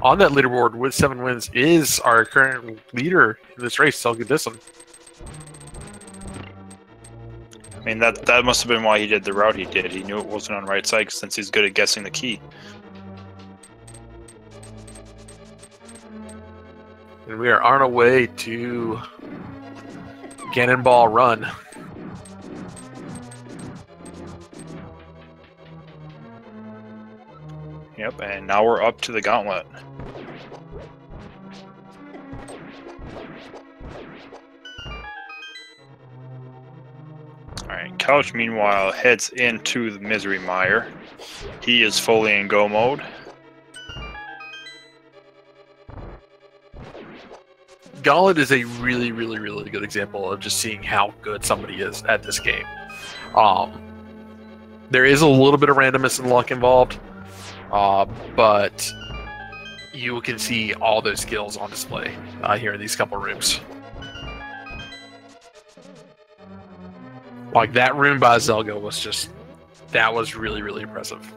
On that leaderboard with 7 wins is our current leader in this race, zelgadissan. I mean, that must have been why he did the route he did. He knew it wasn't on right side since he's good at guessing the key. And we are on our way to Cannonball Run. Yep, and now we're up to the gauntlet. Alright, Couch meanwhile heads into the Misery Mire. He is fully in go mode. Gauntlet is a really, really, really good example of just seeing how good somebody is at this game. There is a little bit of randomness and luck involved, but you can see all those skills on display here in these couple rooms. Like that room by Zelga was just, that was really, really impressive.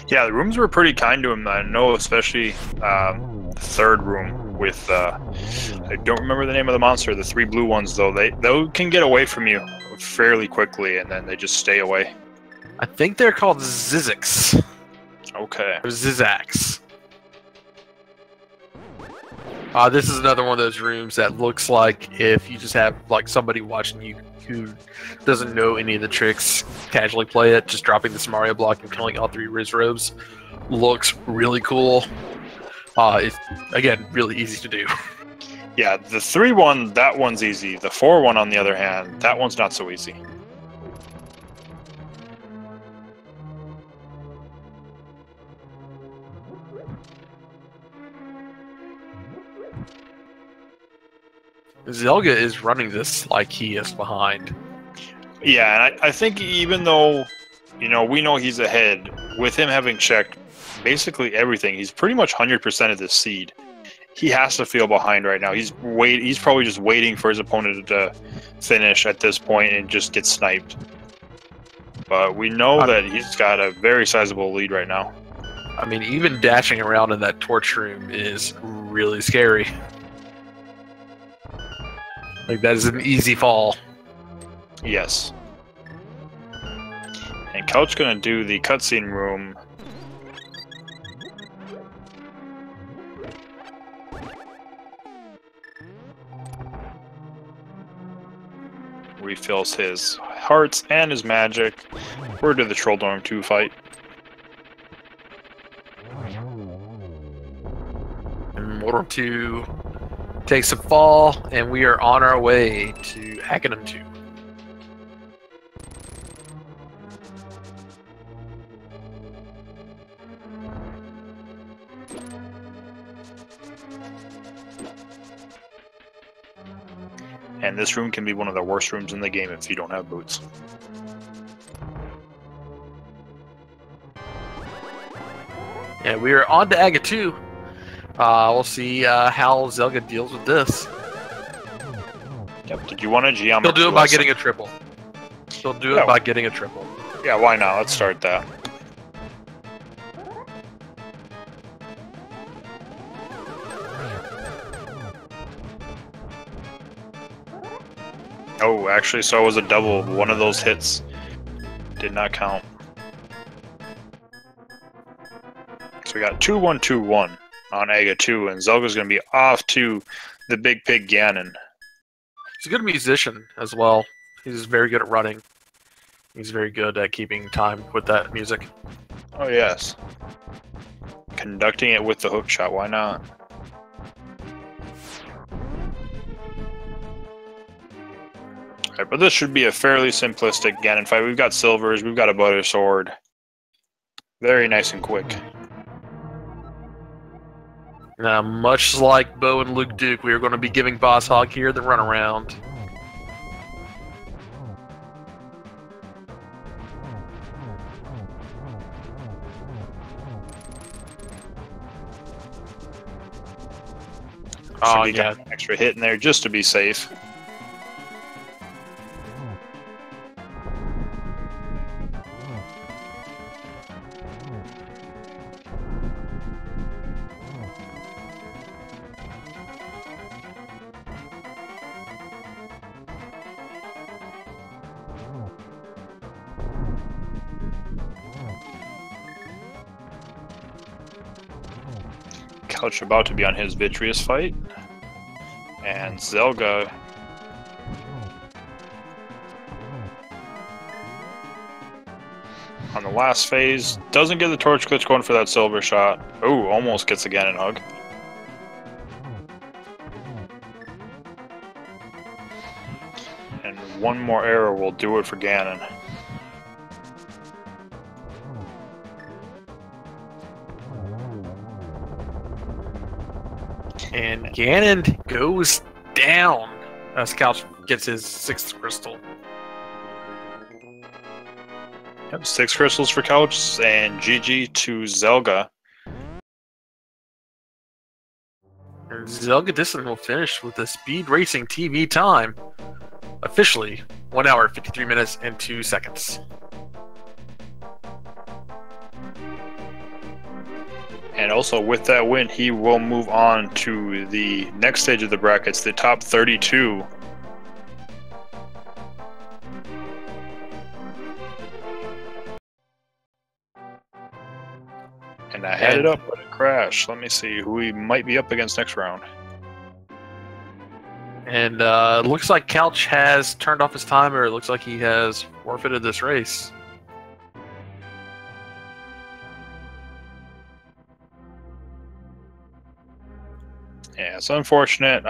Yeah, the rooms were pretty kind to him. I know, especially the third room with, I don't remember the name of the monster, the 3 blue ones though. They can get away from you fairly quickly and then they just stay away. I think they're called Zizix. Okay. Or Zizax. This is another one of those rooms that looks like if you just have like somebody watching you who doesn't know any of the tricks, casually play it, just dropping this Mario block and killing all 3 Riz Robes. Looks really cool. It's, again, really easy to do. Yeah, the 3 one, that one's easy. The 4 one, on the other hand, that one's not so easy. Zelga is running this like he is behind. Yeah, and I think even though, you know, we know he's ahead, with him having checked basically everything, he's pretty much 100% of this seed. He has to feel behind right now. He's probably just waiting for his opponent to finish at this point and just get sniped. But we know that he's got a very sizable lead right now. I mean, even dashing around in that torch room is really scary. Like, that is an easy fall. Yes. And Couch gonna do the cutscene room. refills his hearts and his magic. We're to the Troll Dorm 2 fight. And Mortal 2 takes a fall, and we are on our way to Aghanim 2. And this room can be one of the worst rooms in the game if you don't have boots. And we are on to Aga 2. We'll see how Zelda deals with this. Yep. Did you want a geometry He'll do it by lesson? getting a triple. He'll do it by getting a triple. Yeah, why not? Let's start that. Oh, actually, so it was a double. One of those hits did not count. So we got 2-1-2-1 on Aga 2, and Zelga's going to be off to the Big Pig Ganon. He's a good musician as well. He's very good at running. He's very good at keeping time with that music. Oh, yes. Conducting it with the hook shot, why not? Alright, but this should be a fairly simplistic Ganon fight. We've got silvers, we've got a butter sword. Very nice and quick. Now, much like Bo and Luke Duke, we are going to be giving Boss Hog here the runaround. Oh, yeah. An extra hit in there just to be safe. Couch about to be on his Vitreous fight. And Zelda on the last phase doesn't get the torch glitch going for that silver shot. Oh, almost gets a Ganon hug. And one more arrow will do it for Ganon. And Ganon goes down as Couch gets his 6th crystal. Yep, 6 crystals for Couch, and GG to Zelda. And Zelgadissan will finish with a speed racing TV time. Officially, 1 hour, 53 minutes, and 2 seconds. And also with that win, he will move on to the next stage of the brackets, the top 32. And I had it up, but it crashed. Let me see who we might be up against next round. And it looks like Couch has turned off his timer. It looks like he has forfeited this race. Yeah, it's unfortunate.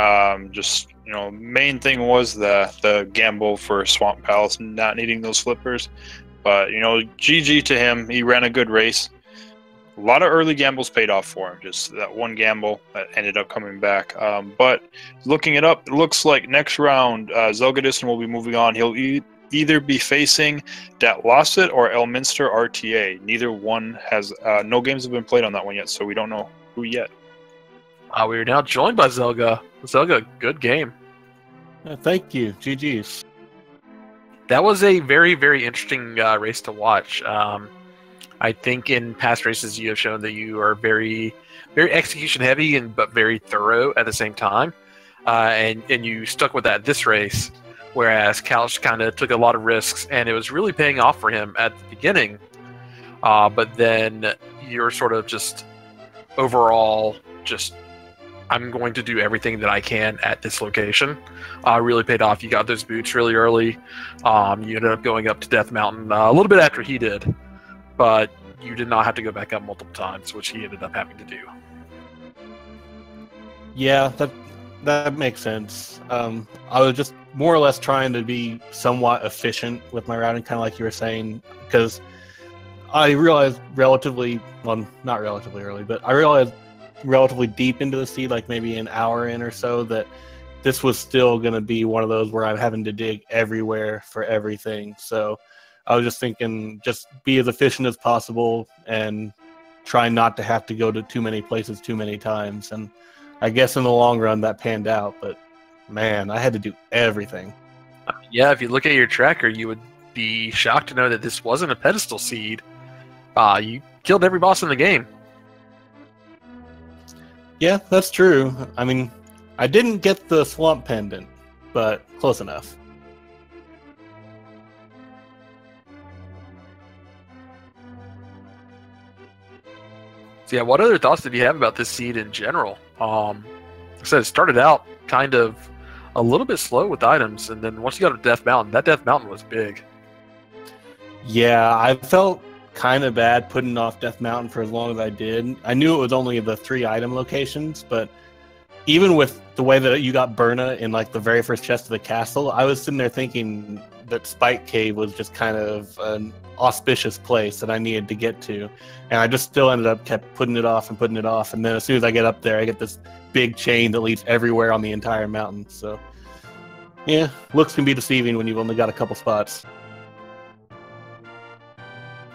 Just, you know, main thing was the gamble for Swamp Palace not needing those flippers. But, you know, GG to him. He ran a good race. A lot of early gambles paid off for him. Just that one gamble that ended up coming back. But looking it up, it looks like next round, Zelgadissan will be moving on. He'll either be facing Dat Lost It or Elminster RTA. Neither one has, no games have been played on that one yet, so we don't know who yet. We are now joined by Zelga. Zelga, good game. Thank you. GG's. That was a very, very interesting race to watch. I think in past races you have shown that you are very, very execution heavy but very thorough at the same time. And you stuck with that this race, whereas Couch kind of took a lot of risks, and it was really paying off for him at the beginning. But then you're sort of just overall just I'm going to do everything that I can at this location. Really paid off. You got those boots really early. You ended up going up to Death Mountain a little bit after he did, but you did not have to go back up multiple times, which he ended up having to do. Yeah, that makes sense. I was just more or less trying to be somewhat efficient with my routing, kind of like you were saying, because I realized not relatively early, but I realized relatively deep into the seed, like maybe an hour in or so, that this was still going to be one of those where I'm having to dig everywhere for everything. So I was just thinking, just be as efficient as possible and try not to have to go to too many places too many times. And I guess in the long run that panned out, but man, I had to do everything. Yeah, if you look at your tracker, you would be shocked to know that this wasn't a pedestal seed. You killed every boss in the game. Yeah, that's true. I mean, I didn't get the swamp pendant, but close enough. So yeah, what other thoughts did you have about this seed in general? Like I said, it started out kind of a little bit slow with items, and then once you got to Death Mountain, that Death Mountain was big. Yeah, I felt kind of bad putting off Death Mountain for as long as I did. I knew it was only the 3 item locations, but even with the way that you got Burna in like the very first chest of the castle, I was sitting there thinking that Spike Cave was just kind of an auspicious place that I needed to get to, and I just still kept putting it off, and then as soon as I get up there, I get this big chain that leads everywhere on the entire mountain. So yeah, looks can be deceiving when you've only got a couple spots.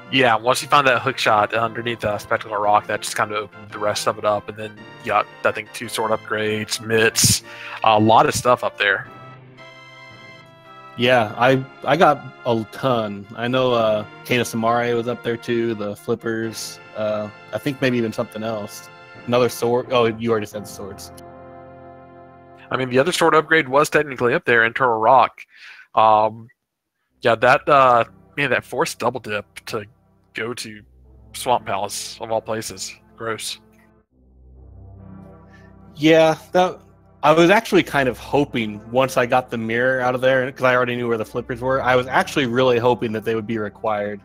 Yeah, once you found that hook shot underneath Spectacle Rock, that just kind of opened the rest of it up, and then you got, I think, 2 sword upgrades, mitts, a lot of stuff up there. Yeah, I got a ton. I know Kana Samare was up there too, the flippers, I think maybe even something else. Another sword. Oh, you already said swords. I mean, the other sword upgrade was technically up there in Turtle Rock. Yeah, that forced double dip to go to Swamp Palace of all places. Gross. Yeah, I was actually kind of hoping once I got the mirror out of there, because I already knew where the flippers were, I was actually really hoping that they would be required,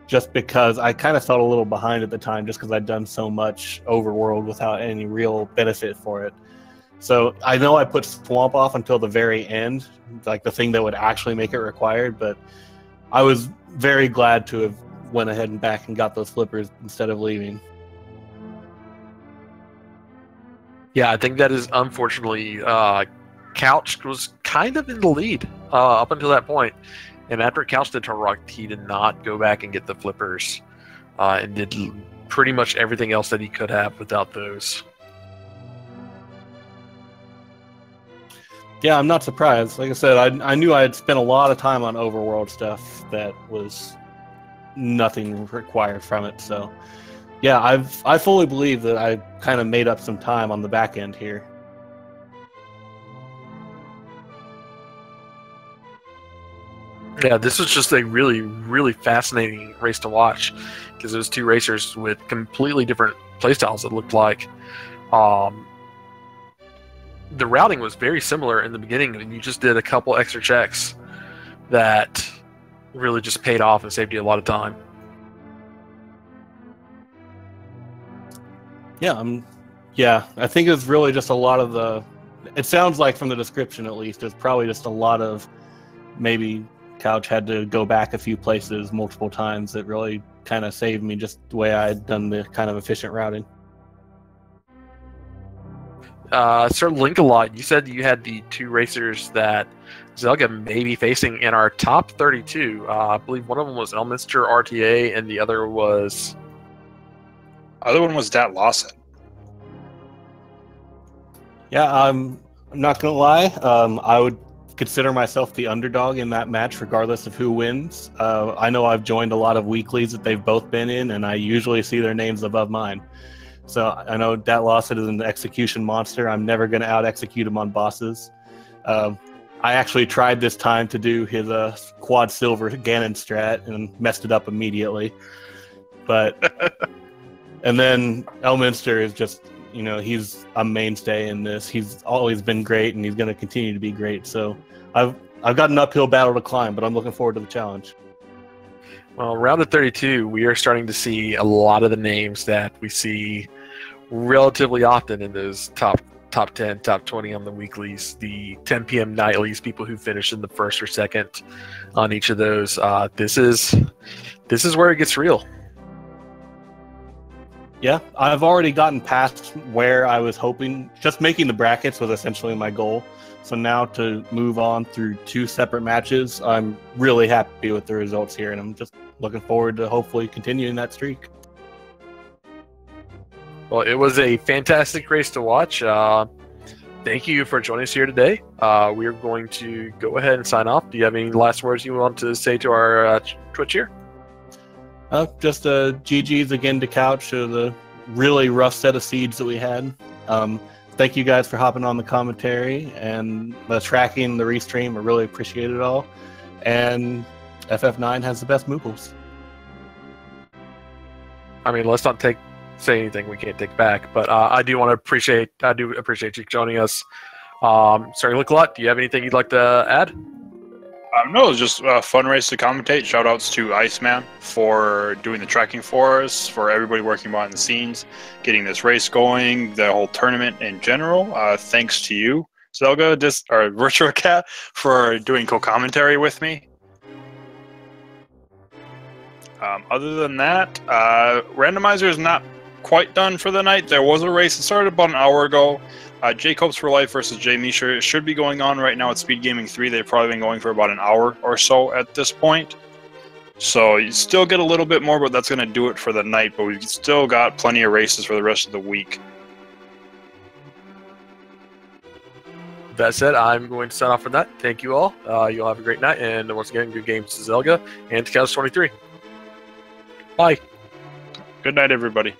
just because I kind of felt a little behind at the time, just because I'd done so much overworld without any real benefit for it. So I know I put Swamp off until the very end, like the thing that would actually make it required, but I was very glad to have went ahead and back and got those flippers instead of leaving. Yeah, I think that is unfortunately Couch was kind of in the lead up until that point. And after Couch did Turtle Rock, he did not go back and get the flippers and did pretty much everything else that he could have without those. Yeah, I'm not surprised. Like I said, I knew I had spent a lot of time on overworld stuff that was nothing required from it. So yeah, I fully believe that I kind of made up some time on the back end here. Yeah, this was just a really, really fascinating race to watch, because it was 2 racers with completely different playstyles, it looked like. The routing was very similar in the beginning, and you just did a couple extra checks that really just paid off and saved you a lot of time. Yeah, I think it was really just a lot of the... It sounds like from the description, at least, it's probably just a lot of maybe Couch had to go back a few places multiple times that really kind of saved me, just the way I had done the kind of efficient routing. Sir Link-A-Lot, you said you had the 2 racers that Zelda may be facing in our top 32. I believe one of them was Elminster RTA, and the other was... Other one was Dat Lawson. Yeah, I'm not going to lie. I would consider myself the underdog in that match, regardless of who wins. I know I've joined a lot of weeklies that they've both been in, and I usually see their names above mine. So I know Dat Lawson is an execution monster. I'm never going to out-execute him on bosses. I actually tried this time to do his quad silver Ganon strat and messed it up immediately. But and then Elminster is just you know, he's a mainstay in this. He's always been great, and he's going to continue to be great. So I've got an uphill battle to climb, but I'm looking forward to the challenge. Well, round of 32, we are starting to see a lot of the names that we see relatively often in those top 10, top 20 on the weeklies, the 10 p.m. nightlies, people who finish in the first or second on each of those. This is where it gets real. Yeah, I've already gotten past where I was hoping. Just making the brackets was essentially my goal. So now to move on through 2 separate matches, I'm really happy with the results here, and I'm just looking forward to hopefully continuing that streak. Well, it was a fantastic race to watch. Thank you for joining us here today. We are going to go ahead and sign off. Do you have any last words you want to say to our Twitch here? Just GG's again to Couch for the really rough set of seeds that we had. Thank you guys for hopping on the commentary and the tracking, the restream. I really appreciate it all. And FF9 has the best moogles. I mean, let's not say anything we can't take back, but I do appreciate you joining us. Sorry, look a lot. Do you have anything you'd like to add? No, it was just a fun race to commentate. Shout outs to Iceman for doing the tracking for us, for everybody working behind the scenes, getting this race going, the whole tournament in general. Thanks to you, Zelga, or Virtual Cat, for doing co-commentary with me. Other than that, Randomizer is not quite done for the night. There was a race that started about an hour ago. Jacobs for Life versus Jay Misha should be going on right now at Speed Gaming 3. They've probably been going for about an hour or so at this point. So you still get a little bit more, but that's going to do it for the night. But we've still got plenty of races for the rest of the week. That said, I'm going to sign off for that. Thank you all. You'll have a great night. And once again, good games to Zelda and to Couch 23. Bye. Good night, everybody.